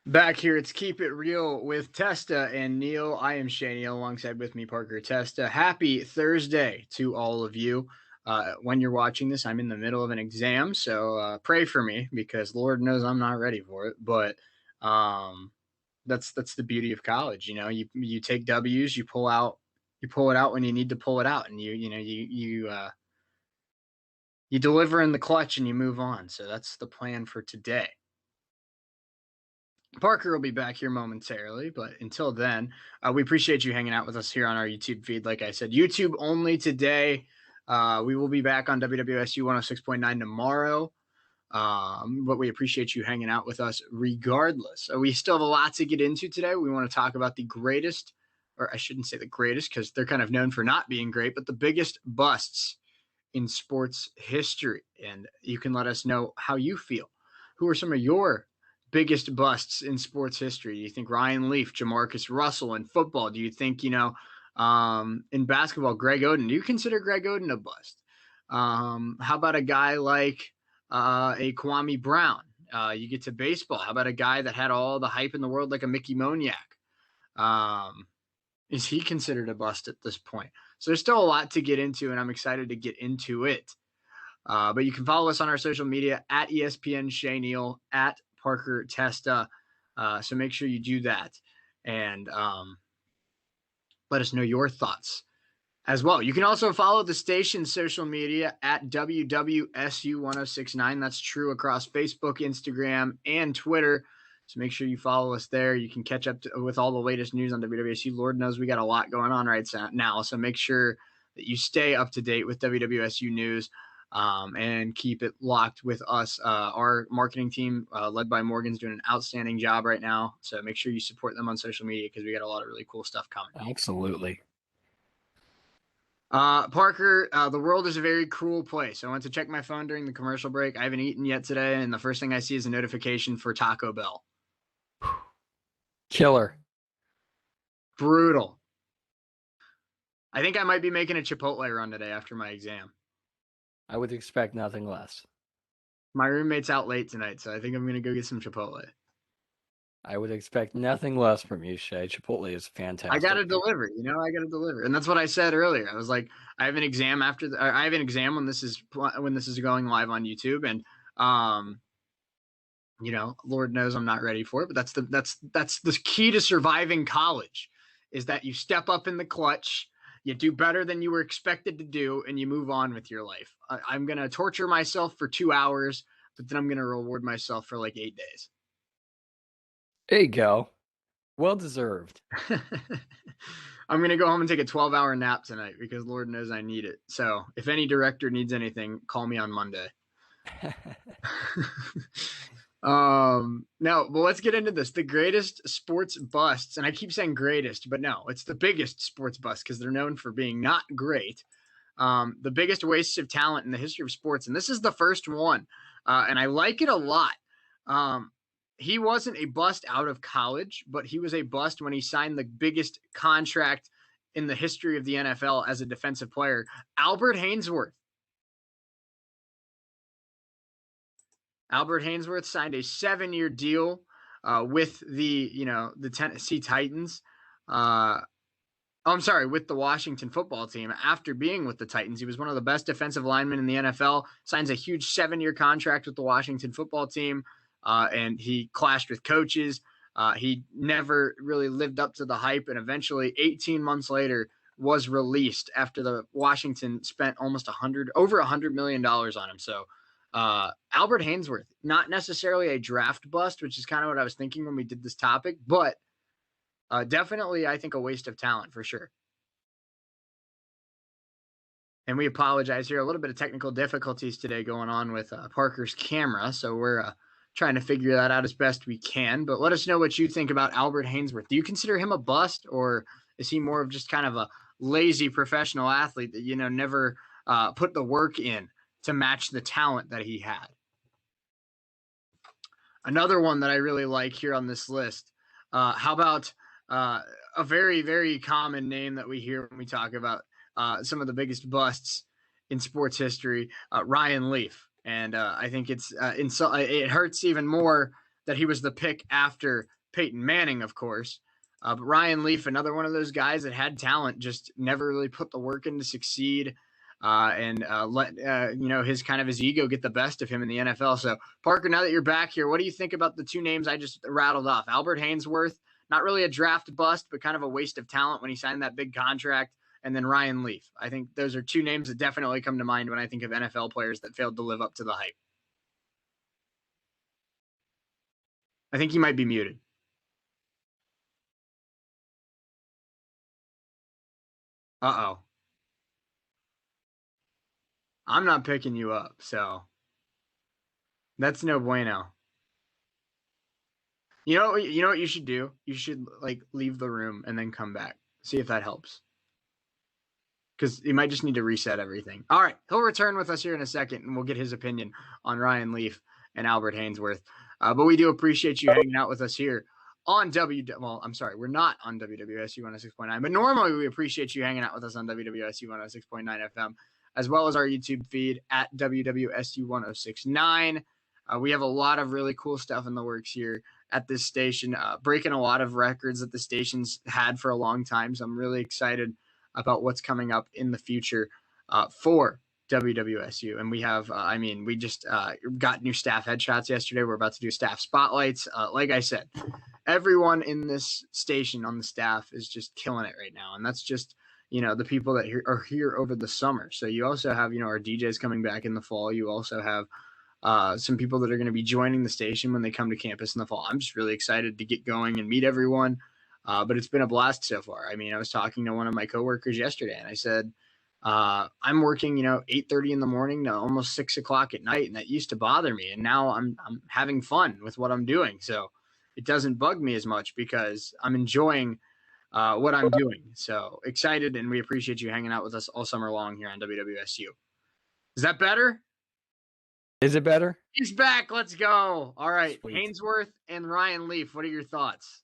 Back here, it's Keep It Real with Testa and Neal. I am Shea Neal, alongside with me, Parker Testa. Happy Thursday to all of you. When you're watching this, I'm in the middle of an exam, so pray for me because Lord knows I'm not ready for it. But that's the beauty of college. You take W's, you pull it out when you need to pull it out, and you deliver in the clutch and you move on. So that's the plan for today. Parker will be back here momentarily, but until then, we appreciate you hanging out with us here on our YouTube feed. Like I said, YouTube only today. We will be back on WWSU 106.9 tomorrow, but we appreciate you hanging out with us regardless. We still have a lot to get into today. We want to talk about the greatest, or I shouldn't say the greatest because they're kind of known for not being great, but the biggest busts in sports history. And you can let us know how you feel. Who are some of your biggest busts in sports history? Do you think Ryan Leaf, Jamarcus Russell in football? Do you think, in basketball, Greg Oden? Do you consider Greg Oden a bust? How about a guy like a Kwame Brown? You get to baseball. How about a guy that had all the hype in the world like a Mickey Moniak? Is he considered a bust at this point? So there's still a lot to get into, and I'm excited to get into it. But you can follow us on our social media at ESPN Shea Neal, at Parker Testa. So make sure you do that. And let us know your thoughts as well. You can also follow the station's social media at WWSU1069. That's true across Facebook, Instagram, and Twitter. So make sure you follow us there. You can catch up with all the latest news on WWSU. Lord knows we got a lot going on right now. So make sure that you stay up to date with WWSU news and keep it locked with us. Our marketing team, led by Morgan's, doing an outstanding job right now. So make sure you support them on social media because we got a lot of really cool stuff coming. Absolutely. Parker, the world is a very cruel place. I went to check my phone during the commercial break. I haven't eaten yet today, and the first thing I see is a notification for Taco Bell. Killer. Brutal. I think I might be making a Chipotle run today after my exam. I would expect nothing less. My roommate's out late tonight, so I think I'm going to go get some Chipotle. I would expect nothing less from you, Shea. Chipotle is fantastic. I got to deliver. I got to deliver, and that's what I said earlier. I was like, I have an exam when this is going live on YouTube, and Lord knows I'm not ready for it. But that's the key to surviving college, is that you step up in the clutch, you do better than you were expected to do, and you move on with your life. I'm gonna torture myself for 2 hours, but then I'm gonna reward myself for like 8 days. There you go. Well deserved. I'm going to go home and take a 12-hour nap tonight because Lord knows I need it. So if any director needs anything, call me on Monday. Now, but let's get into this. The greatest sports busts, and I keep saying greatest, but no, it's the biggest sports bust because they're known for being not great. The biggest wastes of talent in the history of sports, and this is the first one, and I like it a lot. He wasn't a bust out of college, but he was a bust when he signed the biggest contract in the history of the NFL as a defensive player, Albert Haynesworth. Albert Haynesworth signed a 7-year deal with the Tennessee Titans. With the Washington football team. After being with the Titans, he was one of the best defensive linemen in the NFL, signs a huge 7-year contract with the Washington football team. And he clashed with coaches. He never really lived up to the hype, and eventually 18 months later was released after the Washington spent over $100 million on him. So Albert Haynesworth, not necessarily a draft bust, which is kind of what I was thinking when we did this topic, but definitely I think a waste of talent for sure. And we apologize here. A little bit of technical difficulties today going on with Parker's camera, so we're trying to figure that out as best we can. But let us know what you think about Albert Haynesworth. Do you consider him a bust, or is he more of just kind of a lazy professional athlete that, never put the work in to match the talent that he had? Another one that I really like here on this list. How about a very, very common name that we hear when we talk about some of the biggest busts in sports history, Ryan Leaf. And I think it hurts even more that he was the pick after Peyton Manning, of course. But Ryan Leaf, another one of those guys that had talent, just never really put the work in to succeed, and let his ego get the best of him in the NFL. So, Parker, now that you're back here, what do you think about the two names I just rattled off? Albert Haynesworth, not really a draft bust, but kind of a waste of talent when he signed that big contract. And then Ryan Leaf. I think those are two names that definitely come to mind when I think of NFL players that failed to live up to the hype. I think he might be muted. Uh-oh. I'm not picking you up, so that's no bueno. You know what you should do? You should leave the room and then come back. See if that helps. Because he might just need to reset everything. All right, he'll return with us here in a second, and we'll get his opinion on Ryan Leaf and Albert Haynesworth. But we do appreciate you hanging out with us here on we're not on WWSU 106.9, but normally we appreciate you hanging out with us on WWSU 106.9 FM, as well as our YouTube feed at WWSU 106.9. We have a lot of really cool stuff in the works here at this station, breaking a lot of records that the station's had for a long time. So I'm really excited about what's coming up in the future for WWSU. And we have, we just got new staff headshots yesterday. We're about to do staff spotlights. Like I said, everyone in this station on the staff is just killing it right now. And that's just, the people that are here over the summer. So you also have, our DJs coming back in the fall. You also have some people that are going to be joining the station when they come to campus in the fall. I'm just really excited to get going and meet everyone. But it's been a blast so far. I mean, I was talking to one of my coworkers yesterday, and I said, I'm working, 8:30 in the morning to almost 6 o'clock at night, and that used to bother me. And now I'm having fun with what I'm doing, so it doesn't bug me as much because I'm enjoying what I'm doing. So excited, and we appreciate you hanging out with us all summer long here on WWSU. Is that better? Is it better? He's back. Let's go. All right. Sweet. Hainsworth and Ryan Leaf, what are your thoughts?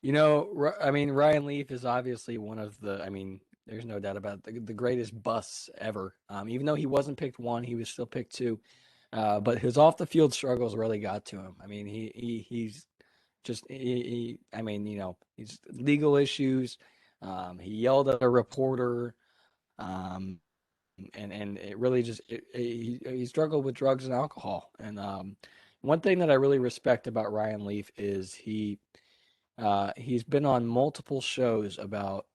Ryan Leaf is obviously one of there's no doubt about the greatest busts ever. Even though he wasn't picked one, he was still picked two. But his off the field struggles really got to him. I mean, he's just he's legal issues. He yelled at a reporter. And it really just he struggled with drugs and alcohol. And one thing that I really respect about Ryan Leaf is he's been on multiple shows about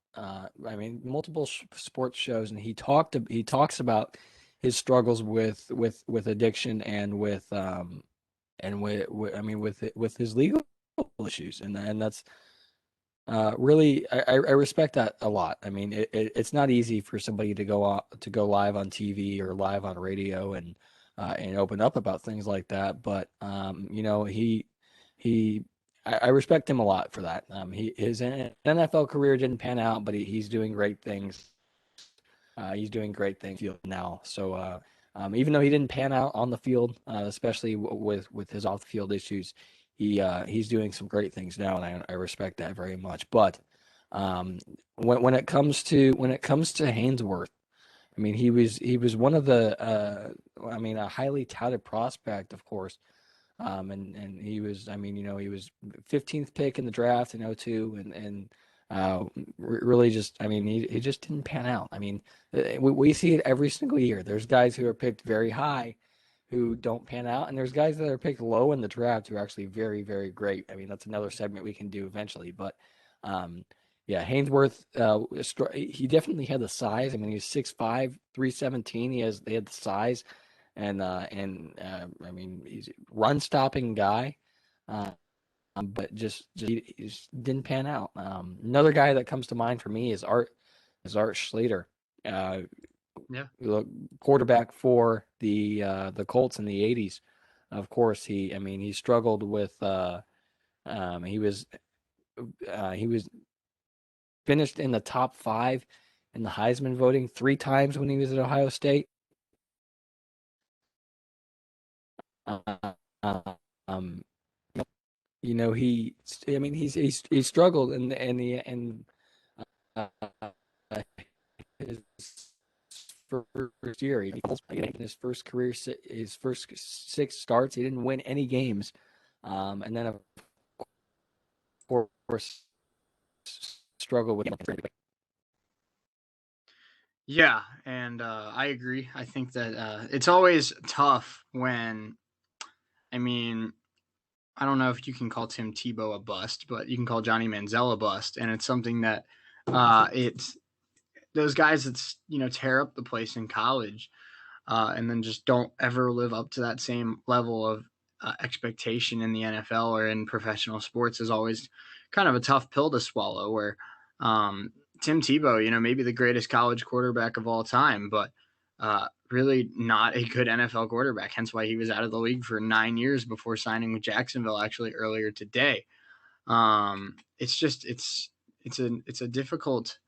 multiple sports shows, and he talks about his struggles with addiction and with his legal issues, and that's really, I respect that a lot. I mean, it's not easy for somebody to go live on TV or live on radio and open up about things like that. But he I respect him a lot for that. His NFL career didn't pan out, but he's doing great things. He's doing great things now. So even though he didn't pan out on the field, especially with his off the field issues, he's doing some great things now, and I respect that very much. But when it comes to Hainsworth, I mean, he was one of the a highly touted prospect, of course. And he was, he was 15th pick in the draft in '02, and really just, he just didn't pan out. I mean, we see it every single year. There's guys who are picked very high who don't pan out, and there's guys that are picked low in the draft who are actually very, very great. I mean, that's another segment we can do eventually. But yeah, Hainsworth, he definitely had the size. I mean, he's 6'5", 317. They had the size, and he's a run-stopping guy. But he just didn't pan out. Another guy that comes to mind for me is Art Schrader. Yeah. Quarterback for the Colts in the '80s. Of course, he struggled with he was finished in the top 5 in the Heisman voting 3 times when he was at Ohio State. He struggled and uh, his first year. In his first career, his first 6 starts, he didn't win any games, and then of course struggled with. Yeah, and I agree. I think that it's always tough when, I don't know if you can call Tim Tebow a bust, but you can call Johnny Manziel a bust, and it's something that it's those guys that tear up the place in college, and then just don't ever live up to that same level of expectation in the NFL or in professional sports is always kind of a tough pill to swallow. Where Tim Tebow, maybe the greatest college quarterback of all time, but really not a good NFL quarterback. Hence why he was out of the league for 9 years before signing with Jacksonville actually earlier today. It's a difficult,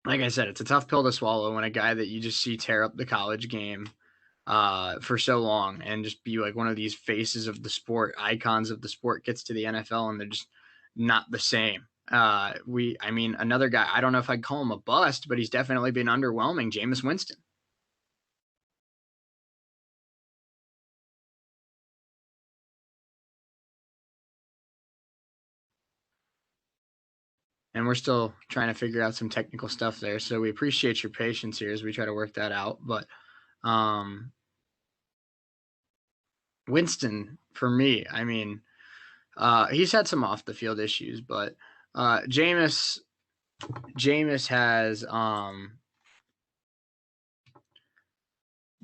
like I said, it's a tough pill to swallow when a guy that you just see tear up the college game for so long and just be like one of these faces of the sport, icons of the sport, gets to the NFL and they're just not the same. Another guy, I don't know if I'd call him a bust, but he's definitely been underwhelming, Jameis Winston. and we're still trying to figure out some technical stuff there. So we appreciate your patience here as we try to work that out. But Winston, for me, I mean, he's had some off the field issues, but Jameis has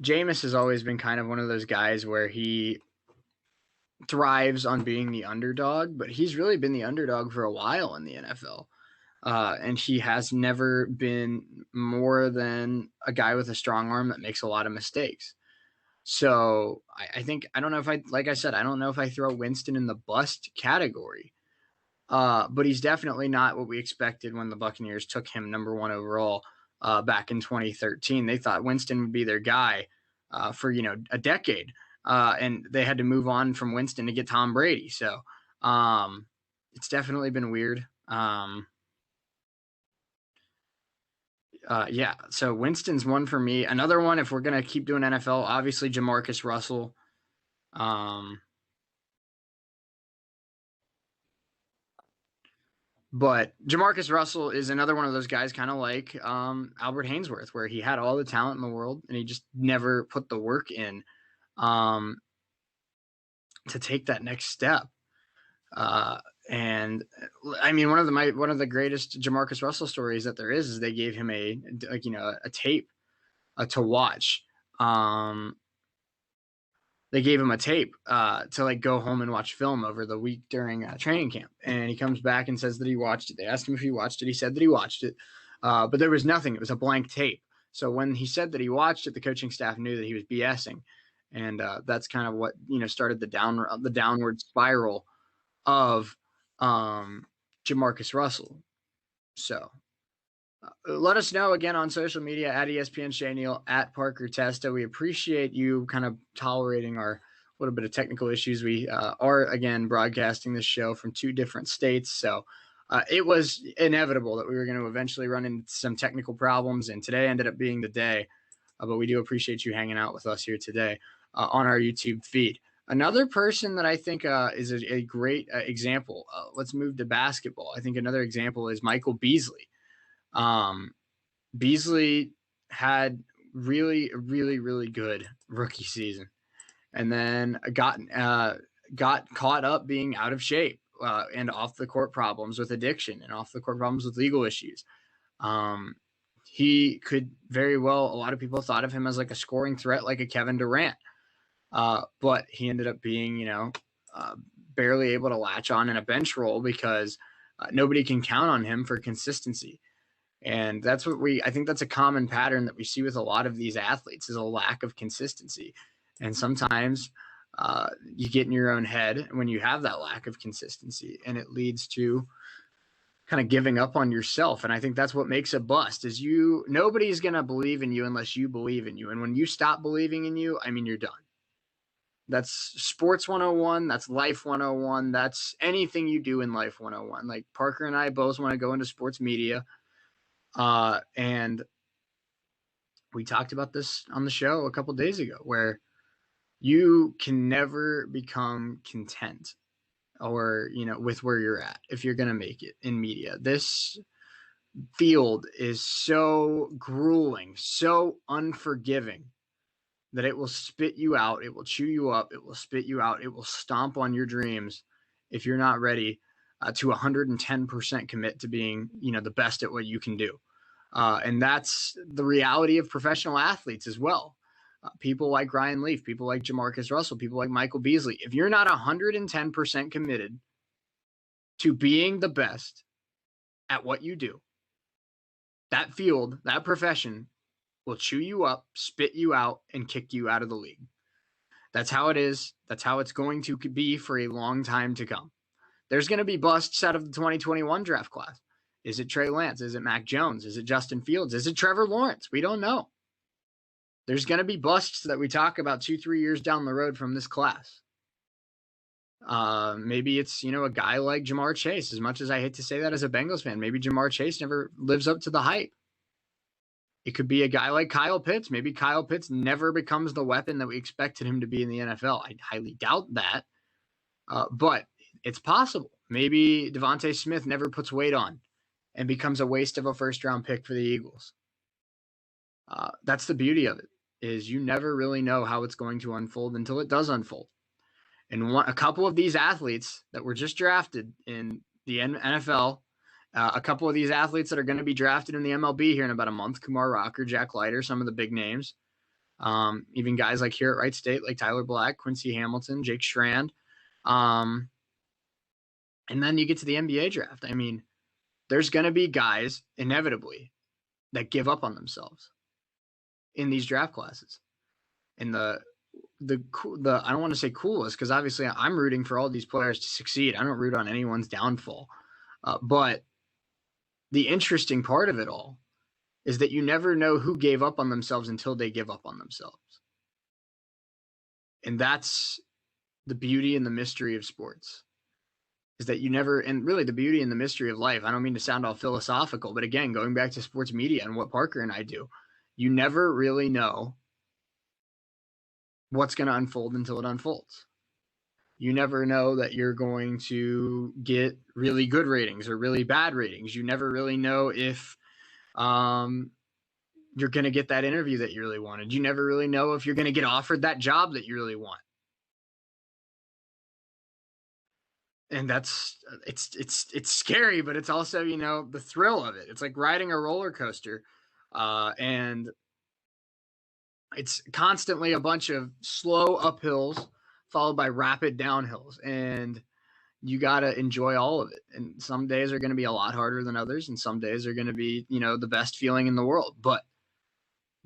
Jameis has always been kind of one of those guys where he thrives on being the underdog, but he's really been the underdog for a while in the NFL. And he has never been more than a guy with a strong arm that makes a lot of mistakes. So I think, I don't know if like I said, I don't know if I throw Winston in the bust category. But he's definitely not what we expected when the Buccaneers took him number 1 overall back in 2013. They thought Winston would be their guy for a decade, and they had to move on from Winston to get Tom Brady. So it's definitely been weird. Yeah, so Winston's one for me. Another one, if we're gonna keep doing NFL, obviously Jamarcus Russell. But Jamarcus Russell is another one of those guys, kind of like Albert Haynesworth, where he had all the talent in the world and he just never put the work in to take that next step. And I mean, one of the greatest Jamarcus Russell stories that there is they gave him a tape to watch. They gave him a tape to like go home and watch film over the week during training camp. And he comes back and says that he watched it. They asked him if he watched it. He said that he watched it, but there was nothing. It was a blank tape. So when he said that he watched it, the coaching staff knew that he was BSing. And that's kind of what, started the downward spiral of Jamarcus Russell. So let us know again on social media at ESPN Shea Neal, at Parker Testa. We appreciate you kind of tolerating our little bit of technical issues. We are, again, broadcasting this show from 2 different states. So it was inevitable that we were going to eventually run into some technical problems, and today ended up being the day. But we do appreciate you hanging out with us here today on our YouTube feed. Another person that I think is a great example, let's move to basketball. I think another example is Michael Beasley. Beasley had really, really, really good rookie season, and then got caught up being out of shape and off the court problems with addiction and off the court problems with legal issues. He could very well, a lot of people thought of him as like a scoring threat, like a Kevin Durant, but he ended up being, barely able to latch on in a bench role because nobody can count on him for consistency. And that's what I think that's a common pattern that we see with a lot of these athletes, is a lack of consistency. And sometimes you get in your own head when you have that lack of consistency, and it leads to kind of giving up on yourself. And I think that's what makes a bust, is nobody's going to believe in you unless you believe in you. And when you stop believing in you, I mean, you're done. That's sports 101. That's life 101. That's anything you do in life 101. Like Parker and I both want to go into sports media. And we talked about this on the show a couple days ago, where you can never become content or, with where you're at if you're going to make it in media. This field is so grueling, so unforgiving, that it will spit you out. It will chew you up. It will spit you out. It will stomp on your dreams if you're not ready to 110% commit to being, the best at what you can do. And that's the reality of professional athletes as well. People like Ryan Leaf, people like Jamarcus Russell, people like Michael Beasley. If you're not 110% committed to being the best at what you do, that field, that profession will chew you up, spit you out, and kick you out of the league. That's how it is. That's how it's going to be for a long time to come. There's going to be busts out of the 2021 draft class. Is it Trey Lance? Is it Mac Jones? Is it Justin Fields? Is it Trevor Lawrence? We don't know. There's going to be busts that we talk about 2-3 years down the road from this class. Maybe it's, a guy like Jamar Chase. As much as I hate to say that as a Bengals fan, maybe Jamar Chase never lives up to the hype. It could be a guy like Kyle Pitts. Maybe Kyle Pitts never becomes the weapon that we expected him to be in the NFL. I highly doubt that, but it's possible. Maybe Devontae Smith never puts weight on and becomes a waste of a first round pick for the Eagles. That's the beauty of it, is you never really know how it's going to unfold until it does unfold. And a couple of these athletes that were just drafted in the NFL, a couple of these athletes that are going to be drafted in the MLB here in about a month, Kumar Rocker, Jack Leiter, some of the big names, even guys like here at Wright State, like Tyler Black, Quincy Hamilton, Jake Strand. And then you get to the NBA draft. I mean, there's going to be guys inevitably that give up on themselves in these draft classes. And the I don't want to say coolest, because obviously I'm rooting for all these players to succeed. I don't root on anyone's downfall. But the interesting part of it all is that you never know who gave up on themselves until they give up on themselves. And that's the beauty and the mystery of sports, is that you never, and really the beauty and the mystery of life. I don't mean to sound all philosophical, but again, going back to sports media and what Parker and I do, you never really know what's going to unfold until it unfolds. You never know that you're going to get really good ratings or really bad ratings. You never really know if you're going to get that interview that you really wanted. You never really know if you're going to get offered that job that you really want. And it's scary, but it's also, the thrill of it. It's like riding a roller coaster. And it's constantly a bunch of slow uphills followed by rapid downhills. And you got to enjoy all of it. And some days are going to be a lot harder than others. And some days are going to be, the best feeling in the world. But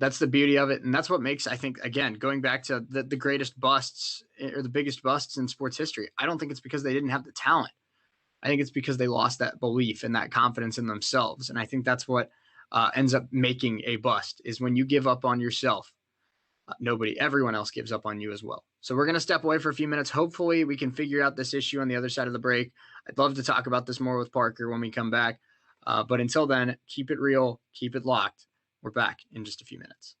that's the beauty of it. And that's what makes, I think, again, going back to the greatest busts or the biggest busts in sports history, I don't think it's because they didn't have the talent. I think it's because they lost that belief and that confidence in themselves. And I think that's what ends up making a bust, is when you give up on yourself. Everyone else gives up on you as well. So we're going to step away for a few minutes. Hopefully we can figure out this issue on the other side of the break. I'd love to talk about this more with Parker when we come back. But until then, keep it real, keep it locked. We're back in just a few minutes.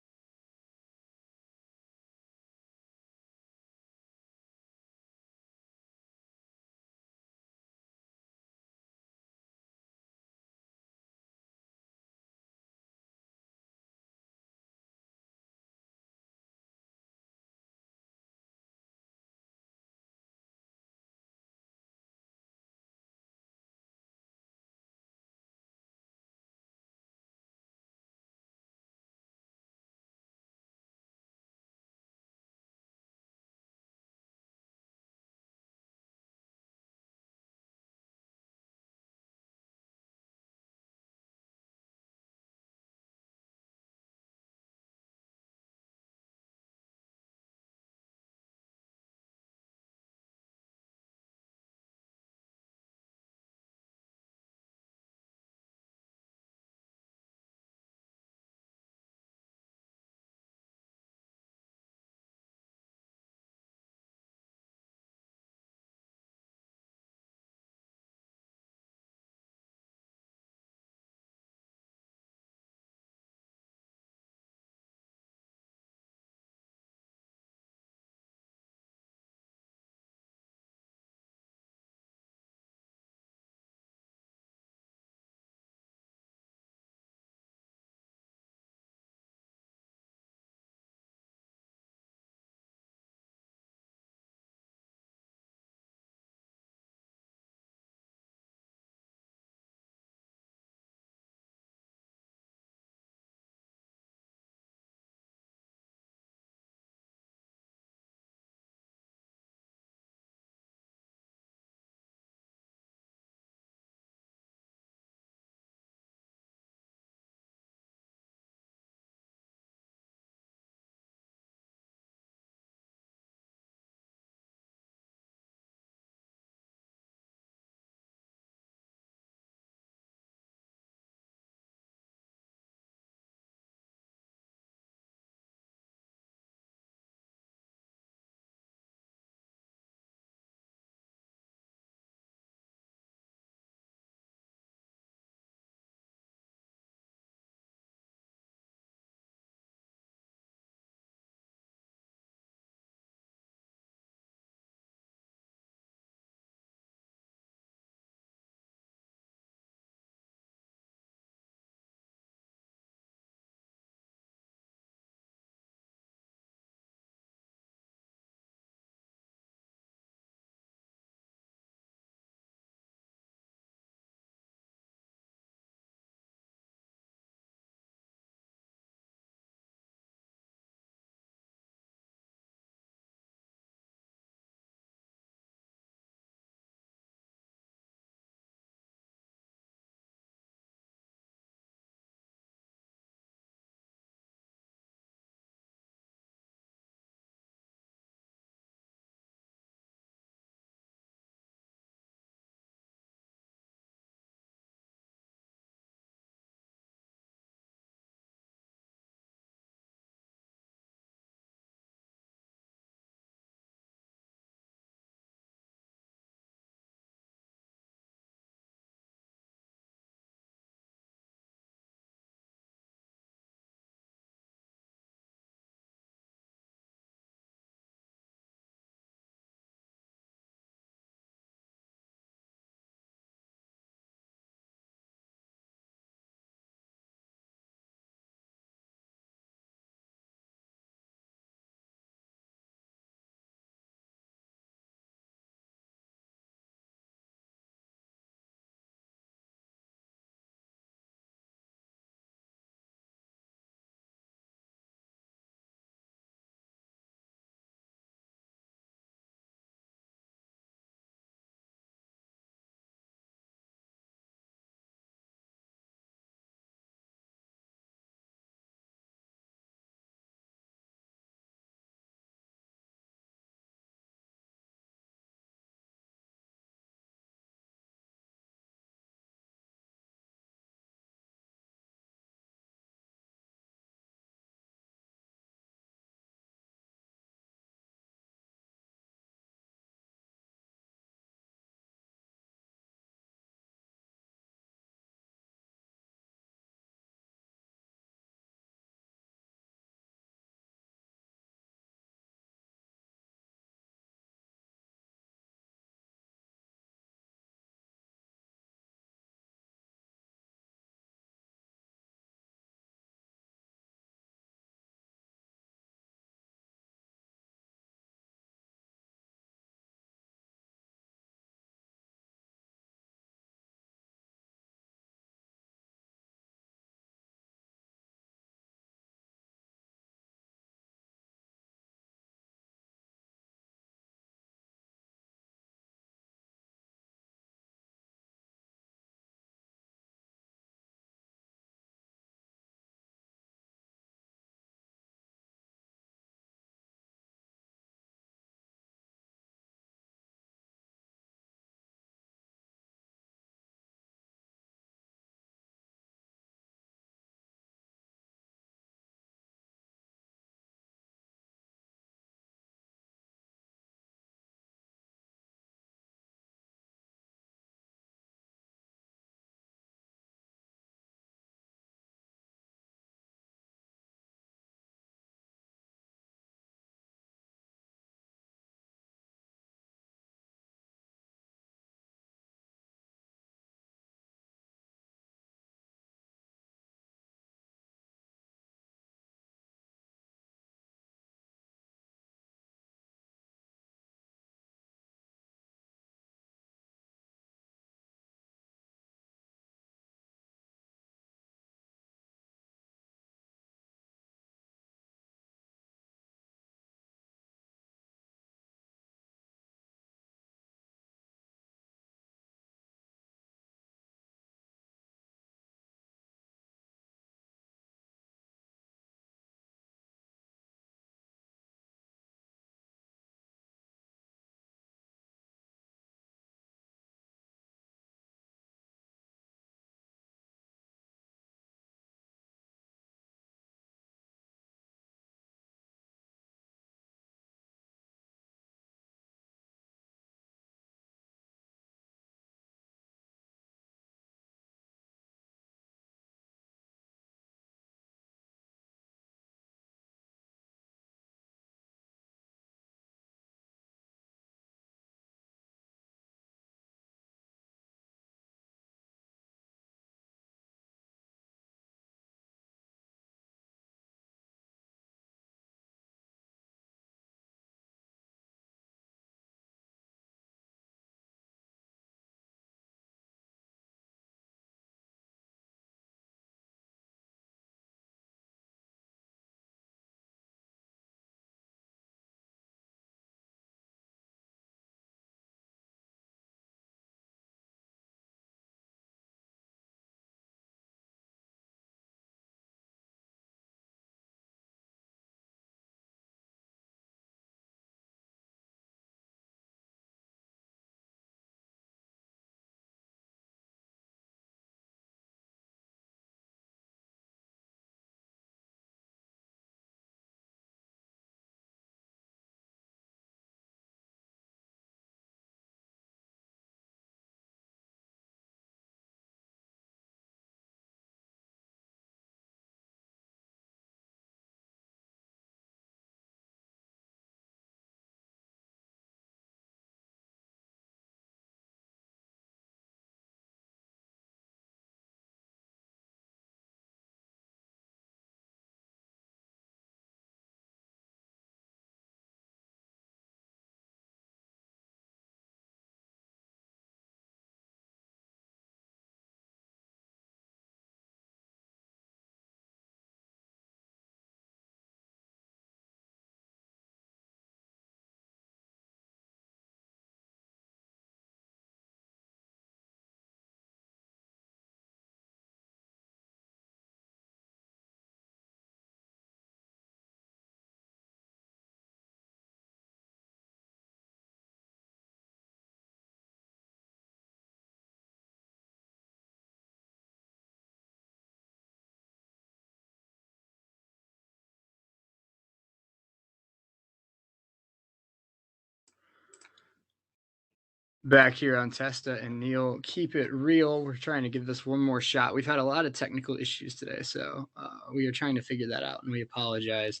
Back here on Testa and Neal, keep it real. We're trying to give this one more shot. We've had a lot of technical issues today, so we are trying to figure that out, and we apologize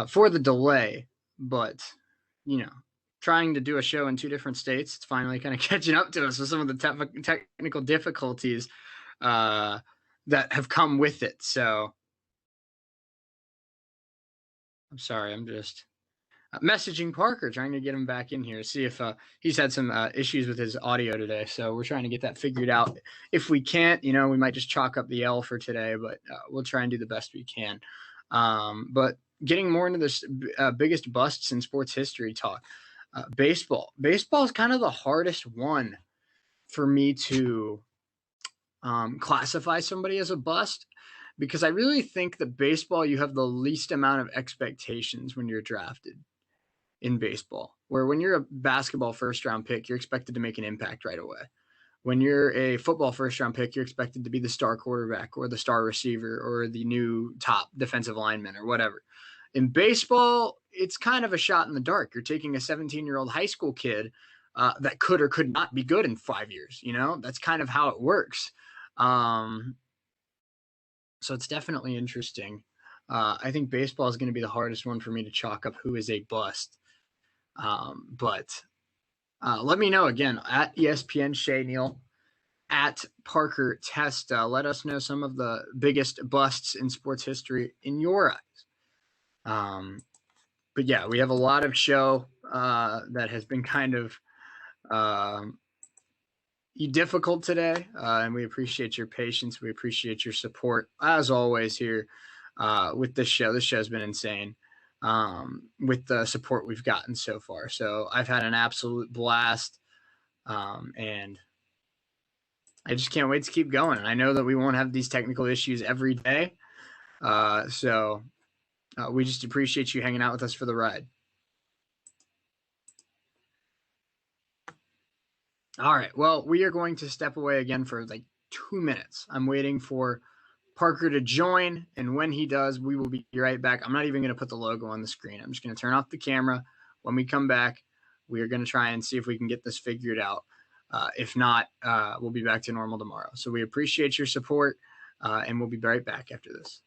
for the delay. But you know, trying to do a show in two different states, it's finally kind of catching up to us with some of the technical difficulties that have come with it. So I'm sorry. I'm just messaging Parker, trying to get him back in here, see if he's had some issues with his audio today. So we're trying to get that figured out. If we can't, we might just chalk up the L for today, but we'll try and do the best we can. But getting more into this biggest busts in sports history talk, baseball. Baseball is kind of the hardest one for me to classify somebody as a bust because I really think that baseball, you have the least amount of expectations when you're drafted in baseball, where when you're a basketball first round pick, you're expected to make an impact right away. When you're a football first round pick, you're expected to be the star quarterback or the star receiver or the new top defensive lineman or whatever. In baseball, it's kind of a shot in the dark. You're taking a 17-year-old high school kid that could or could not be good in 5 years. That's kind of how it works. So it's definitely interesting. I think baseball is going to be the hardest one for me to chalk up who is a bust. But let me know again at ESPN Shea Neal, at Parker Testa. Let us know some of the biggest busts in sports history in your eyes. But yeah, we have a lot of show that has been kind of difficult today, and we appreciate your patience. We appreciate your support as always here with this show. This show's been insane. With the support we've gotten so far. So I've had an absolute blast, and I just can't wait to keep going. And I know that we won't have these technical issues every day, so we just appreciate you hanging out with us for the ride. All right, well, we are going to step away again for like 2 minutes. I'm waiting for Parker to join, and when he does, we will be right back. I'm not even going to put the logo on the screen. I'm just going to turn off the camera. When we come back, we are going to try and see if we can get this figured out. If not, we'll be back to normal tomorrow. So we appreciate your support, and we'll be right back after this.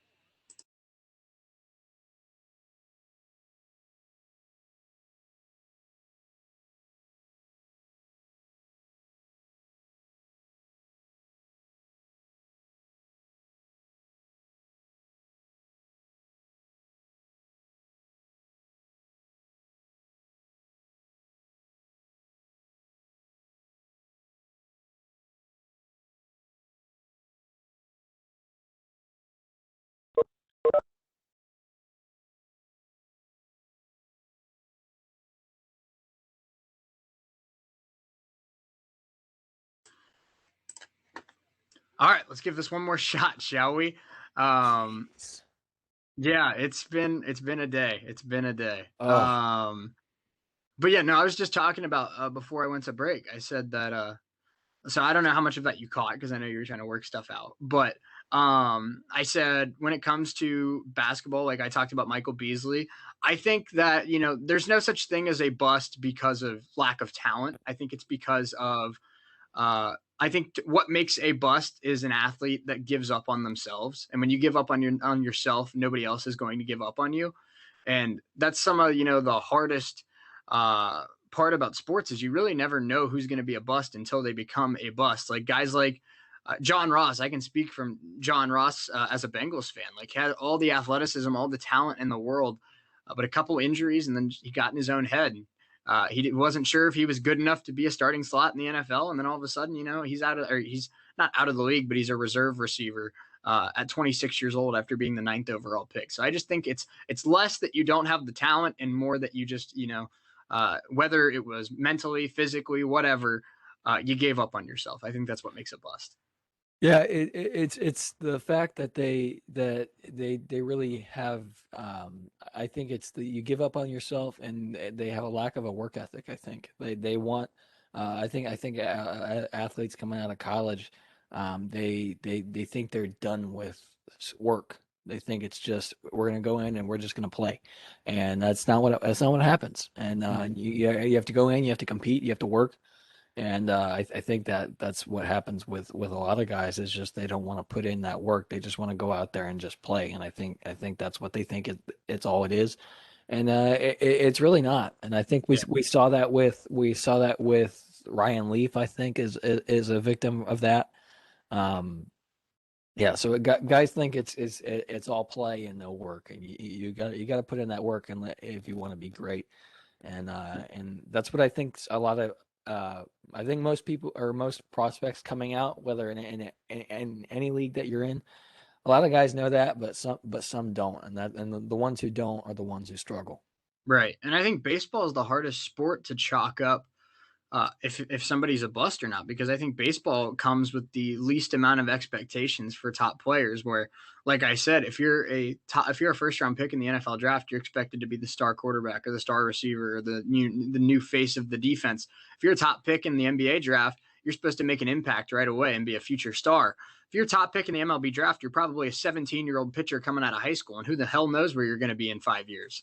All right, let's give this one more shot, shall we? Yeah, it's been a day. It's been a day. But yeah, no, I was just talking about before I went to break. I said that so I don't know how much of that you caught because I know you were trying to work stuff out. But I said when it comes to basketball, like I talked about Michael Beasley, I think that there's no such thing as a bust because of lack of talent. I think it's because of I think what makes a bust is an athlete that gives up on themselves, and when you give up on yourself, nobody else is going to give up on you, and that's some of the hardest part about sports is you really never know who's going to be a bust until they become a bust. Like guys like John Ross, I can speak from John Ross as a Bengals fan. Like had all the athleticism, all the talent in the world, but a couple injuries, and then he got in his own head. He wasn't sure if he was good enough to be a starting slot in the NFL, and then all of a sudden, he's he's not out of the league, but he's a reserve receiver at 26 years old after being the 9th overall pick. So I just think it's less that you don't have the talent and more that you just whether it was mentally, physically, whatever, you gave up on yourself. I think that's what makes it bust. Yeah, it's the fact that they really have. I think it's you give up on yourself, and they have a lack of a work ethic. I think they want. I think athletes coming out of college, they think they're done with work. They think it's just we're gonna go in and we're just gonna play, and that's not what happens. And you have to go in, you have to compete, you have to work. And I think that that's what happens with a lot of guys is just they don't want to put in that work. They just want to go out there and just play. And I think that's what they think it's all it is. And it's really not. And I think Yeah. we saw that with Ryan Leaf. I think is a victim of that. Um, yeah. So guys think it's all play and no work, and you got to put in that work and if you want to be great. And that's what I think a lot of I think most people or most prospects coming out, whether in any league that you're in, a lot of guys know that, but some don't, and the ones who don't are the ones who struggle. Right. And I think baseball is the hardest sport to chalk up if somebody's a bust or not, because I think baseball comes with the least amount of expectations for top players. Where, like I said, if you're a first round pick in the NFL draft, you're expected to be the star quarterback or the star receiver or the new face of the defense. If you're a top pick in the NBA draft, you're supposed to make an impact right away and be a future star. If you're a top pick in the MLB draft, you're probably a 17-year-old pitcher coming out of high school, and who the hell knows where you're going to be in 5 years.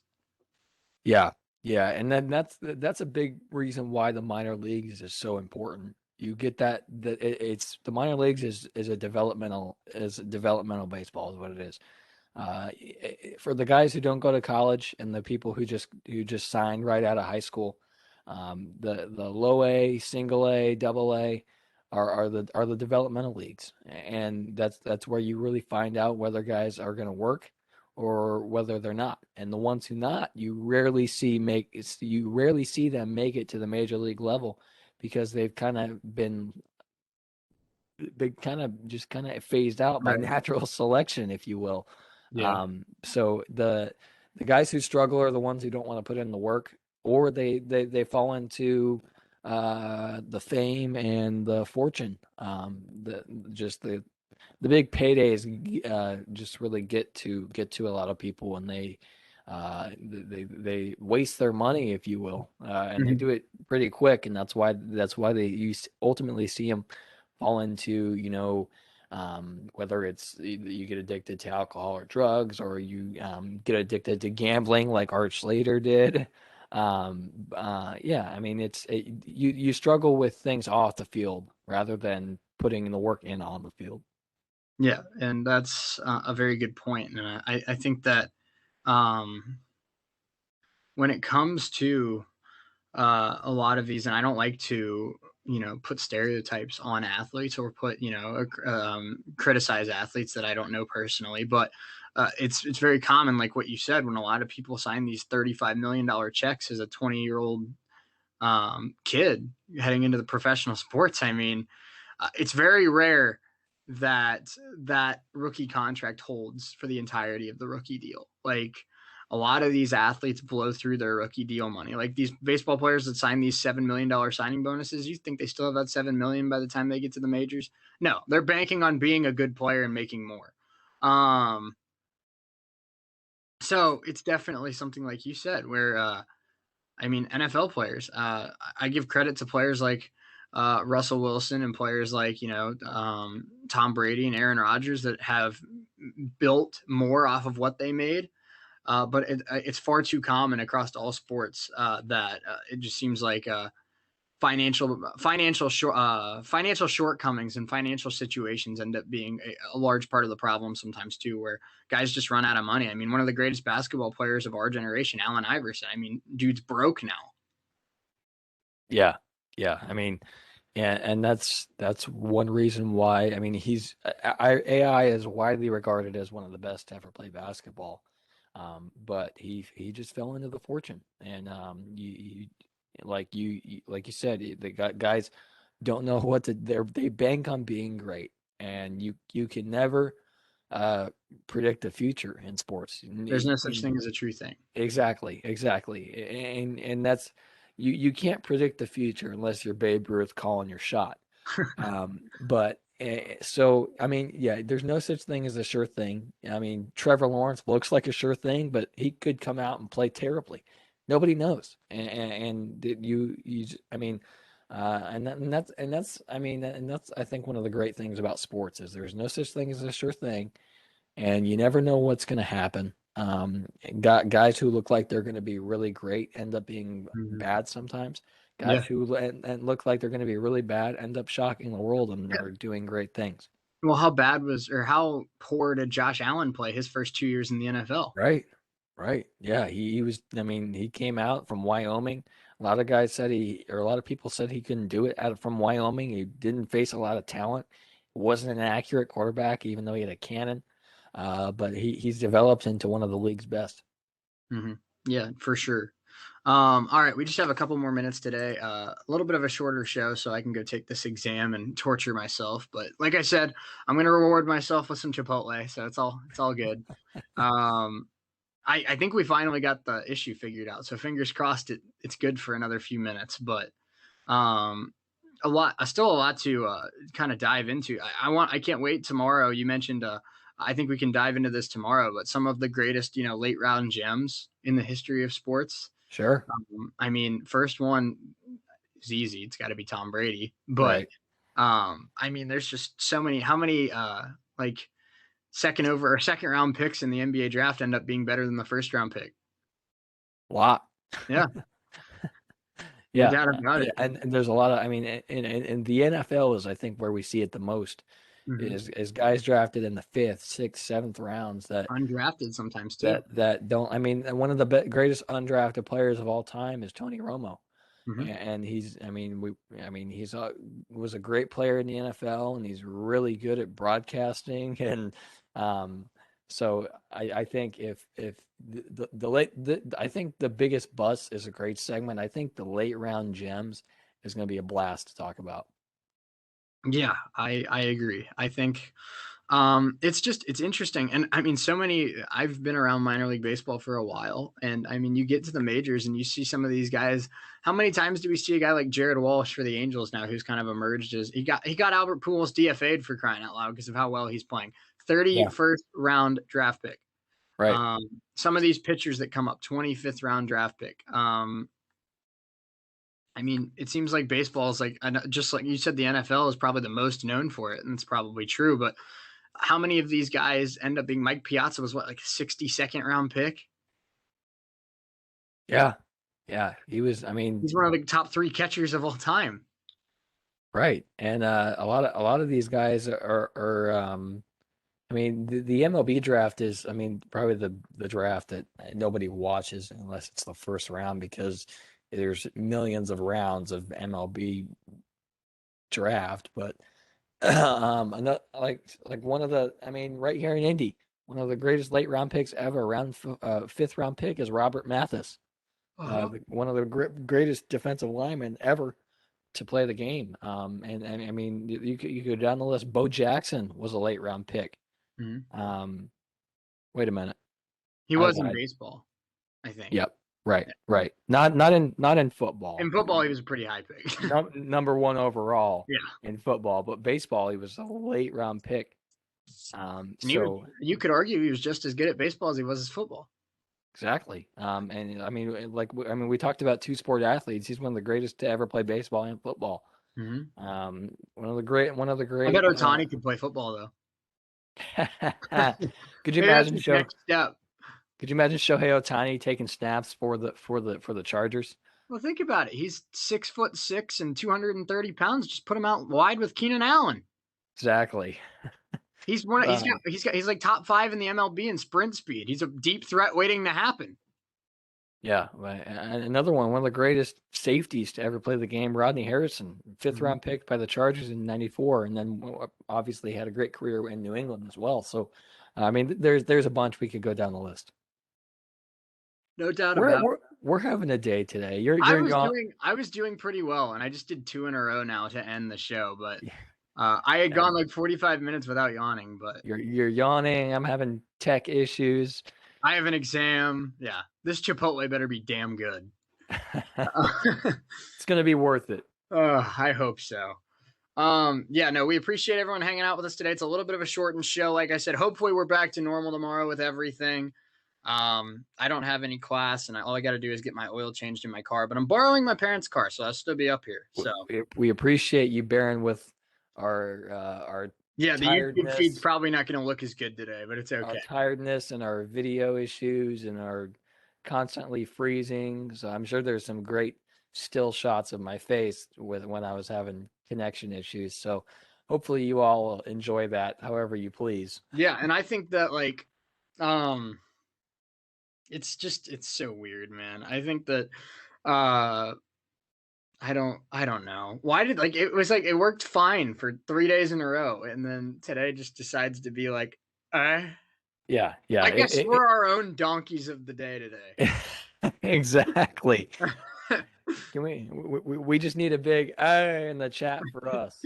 Yeah, yeah, and then that's a big reason why the minor leagues is so important. You get that it's the minor leagues is a developmental baseball is what it is. For the guys who don't go to college and the people who just signed right out of high school, the low A, single A, double A are the developmental leagues, and that's where you really find out whether guys are going to work or whether they're not. And the ones who not, you rarely see them make it to the major league level because they've kind of been kind of phased out by Right. natural selection, if you will. Yeah. So the guys who struggle are the ones who don't want to put in the work, or they fall into the fame and the fortune. The big paydays just really get to a lot of people, and they waste their money, if you will, and they Mhm. do it pretty quick, and that's why you ultimately see them fall into, whether it's you get addicted to alcohol or drugs, or you get addicted to gambling like Art Slater did. Yeah, I mean, you struggle with things off the field rather than putting the work in on the field. Yeah, and that's a very good point. And I think that um, when it comes to a lot of these, and I don't like to, put stereotypes on athletes or put, criticize athletes that I don't know personally, but it's very common, like what you said, when a lot of people sign these $35 million checks as a 20-year-old kid heading into the professional sports. I mean, it's very rare that that rookie contract holds for the entirety of the rookie deal. Like a lot of these athletes blow through their rookie deal money. Like these baseball players that sign these $7 million signing bonuses, you think they still have that 7 million by the time they get to the majors? No, they're banking on being a good player and making more. Um, so it's definitely something like you said, where I mean, NFL players. I give credit to players like Russell Wilson and players like Tom Brady and Aaron Rodgers that have built more off of what they made. But it's far too common across all sports that it just seems like financial shortcomings and financial situations end up being a large part of the problem sometimes too, where guys just run out of money. I mean, one of the greatest basketball players of our generation, Allen Iverson. I mean, dude's broke now. Yeah, yeah. I mean, and that's one reason why. I mean, AI is widely regarded as one of the best to ever play basketball. But he just fell into the fortune, and like you said, guys don't know what to. They bank on being great, and you can never uh predict the future in sports. There's no such thing as a true thing. Exactly. And that's you can't predict the future unless you're Babe Ruth calling your shot. But so I mean, yeah, there's no such thing as a sure thing. I mean, Trevor Lawrence looks like a sure thing, but he could come out and play terribly. Nobody knows, I mean, and that's I think one of the great things about sports is there's no such thing as a sure thing, and you never know what's going to happen. Guys who look like they're going to be really great end up being Mhm. bad sometimes. Yeah. Guys who and look like they're going to be really bad end up shocking the world and Yeah. are doing great things. Well, how poor did Josh Allen play his first 2 years in the NFL? Right. Right. Yeah. He was, I mean, he came out from Wyoming. A lot of guys said a lot of people said he couldn't do it from Wyoming. He didn't face a lot of talent. Wasn't an accurate quarterback, even though he had a cannon. But he's developed into one of the league's best. Mm-hmm. Yeah, for sure. All right, we just have a couple more minutes today. A little bit of a shorter show, so I can go take this exam and torture myself. But like I said, I'm gonna reward myself with some Chipotle, so it's all good. Um, I think we finally got the issue figured out, so fingers crossed it's good for another few minutes. But um, still a lot to kind of dive into. I can't wait tomorrow. You mentioned I think we can dive into this tomorrow, but some of the greatest late round gems in the history of sports. Sure. I mean, first one is easy. It's got to be Tom Brady. But Right. I mean, there's just so many. How many like second round picks in the NBA draft end up being better than the first round pick? A lot. Yeah, no Yeah, doubt about it. and there's a lot of, I mean, in the NFL is I think where we see it the most Hmm. is guys drafted in the fifth, sixth, seventh rounds Undrafted sometimes too. that don't. I mean, one of the greatest undrafted players of all time is Tony Romo, Hmm. and he's, I mean, was a great player in the NFL, and he's really good at broadcasting, and um, so I think if the late, I think the biggest bust is a great segment. I think the late round gems is going to be a blast to talk about. Yeah, I agree. I think it's interesting. And I mean, I've been around minor league baseball for a while. And I mean, you get to the majors and you see some of these guys. How many times do we see a guy like Jared Walsh for the Angels now who's kind of emerged as he got Albert Pujols DFA'd for crying out loud because of how well he's playing. Yeah, 31st round draft pick. right. Some of these pitchers that come up, 25th round draft pick. I mean, it seems like baseball is like, just like you said, the NFL is probably the most known for it, and it's probably true. But how many of these guys end up being? Mike Piazza was what, like a 62nd round pick? Yeah, yeah. He was. I He's mean, one of the top three catchers of all time. right. And a lot of these guys are I mean, the MLB draft is, I mean, probably the draft that nobody watches unless it's the first round because there's millions of rounds of MLB draft. But another, like one of the, I mean, right here in Indy, one of the greatest late round picks ever, fifth round pick is Robert Mathis, Uh-huh. one of the greatest defensive linemen ever to play the game. And I mean, you go down the list. Bo Jackson was a late round pick. Mhm. Um, Wait a minute. He was in baseball, I think. Yep. Right. Yeah. Right. Not in football. In football, he was a pretty high pick. Number one overall Yeah, in football, but baseball, he was a late round pick. and So you could argue he was just as good at baseball as he was at football. exactly. And I mean, we talked about two sport athletes. He's one of the greatest to ever play baseball and football. Hmm. One of the I bet great. Otani could play football though. Could you Maybe that's imagine his next step. Could you imagine Shohei Otani taking snaps for the Chargers? Well, think about it. He's 6'6" and 230 pounds. Just put him out wide with Keenan Allen. Exactly. He's one. Um, He's like top 5 in the MLB in sprint speed. He's a deep threat waiting to happen. Yeah, and another one of the greatest safeties to ever play the game, Rodney Harrison, fifth Mhm. round pick by the Chargers in '94, and then obviously had a great career in New England as well. So, I mean, there's a bunch we could go down the list. No doubt about it. We're having a day today. You're gone. I was doing pretty well, and I just did 2 in a row now to end the show. But I had Yeah, gone like 45 minutes without yawning. But you're yawning. I'm having tech issues. I have an exam. Yeah, this Chipotle better be damn good. It's gonna be worth it. I hope so. Yeah, no, we appreciate everyone hanging out with us today. It's a little bit of a shortened show. Like I said, hopefully we're back to normal tomorrow with everything. I don't have any class, and all I got to do is get my oil changed in my car. But I'm borrowing my parents' car, so I'll still be up here. So We appreciate you bearing with our yeah, the YouTube feed's tiredness, probably not going to look as good today, but it's okay. and our video issues and our constantly freezing. So I'm sure there's some great still shots of my face with when I was having connection issues. So hopefully you all enjoy that however you please. Yeah, and I think that like um it's so weird, man. I think that uh I don't know. Why did like it was like it worked fine for 3 days in a row, and then today just decides to be like, uh Yeah, yeah. I guess we're our own donkeys of the day today. Exactly. Can we just need a big in the chat for us.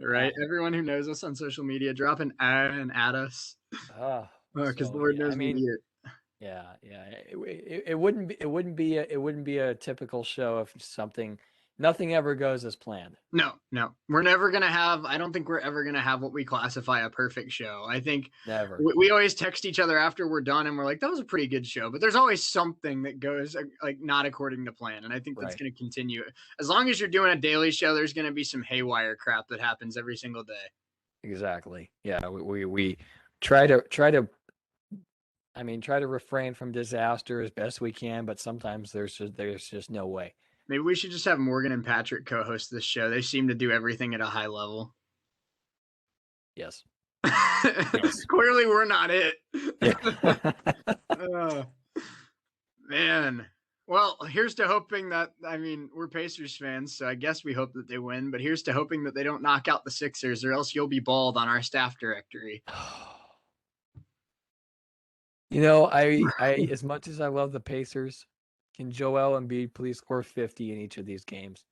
Right? Everyone who knows us on social media, drop an and add us. Because the So Lord yeah, I knows we mean, need it. yeah, yeah. It wouldn't be a typical show if nothing ever goes as planned. No, no. We're never gonna have I don't think we're ever gonna have what we classify a perfect show. I think Never. we always text each other after we're done and we're like, that was a pretty good show. But there's always something that goes like not according to plan. And I think that's Right. gonna continue. As long as you're doing a daily show, there's gonna be some haywire crap that happens every single day. Exactly. Yeah, we try to try to refrain from disaster as best we can, but sometimes there's just no way. Maybe we should just have Morgan and Patrick co-host this show. They seem to do everything at a high level. Yes. Yes. Clearly, we're not it. Yeah. Oh, man. Well, here's to hoping that we're Pacers fans, so I guess we hope that they win. But here's to hoping that they don't knock out the Sixers, or else you'll be bald on our staff directory. I as much as I love the Pacers, can Joel Embiid please score 50 in each of these games?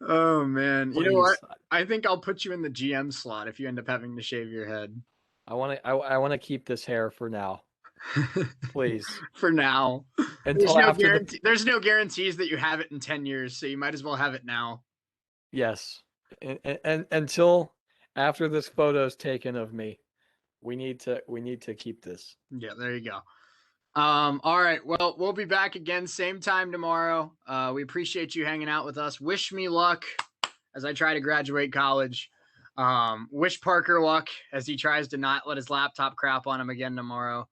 Oh man, you know what? Please. I think I'll put you in the GM slot if you end up having to shave your head. I want to keep this hair for now. Please. For now. Until after there's no guarantees that you have it in 10 years, so you might as well have it now. Yes. And until after this photo is taken of me, we need to keep this. Yeah, there you go. All right. Well, we'll be back again same time tomorrow. We appreciate you hanging out with us. Wish me luck as I try to graduate college. Wish Parker luck as he tries to not let his laptop crap on him again tomorrow.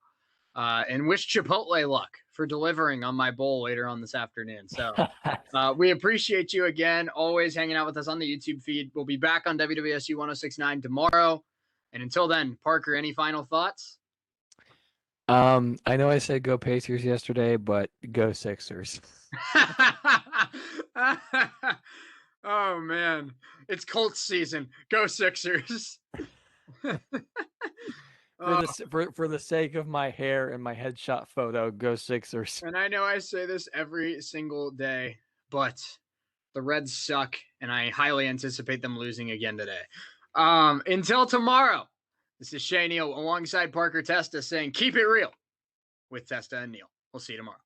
And wish Chipotle luck for delivering on my bowl later on this afternoon. So we appreciate you again, always hanging out with us on the YouTube feed. We'll be back on WWSU 1069 tomorrow. And until then, Parker, any final thoughts? I know I said go Pacers yesterday, but go Sixers. Oh man, it's Colts season. Go Sixers. For the sake of my hair and my headshot photo, go Sixers. And I know I say this every single day, but the Reds suck, and I highly anticipate them losing again today. Until tomorrow, this is Shea Neal alongside Parker Testa saying, keep it real with Testa and Neal. We'll see you tomorrow.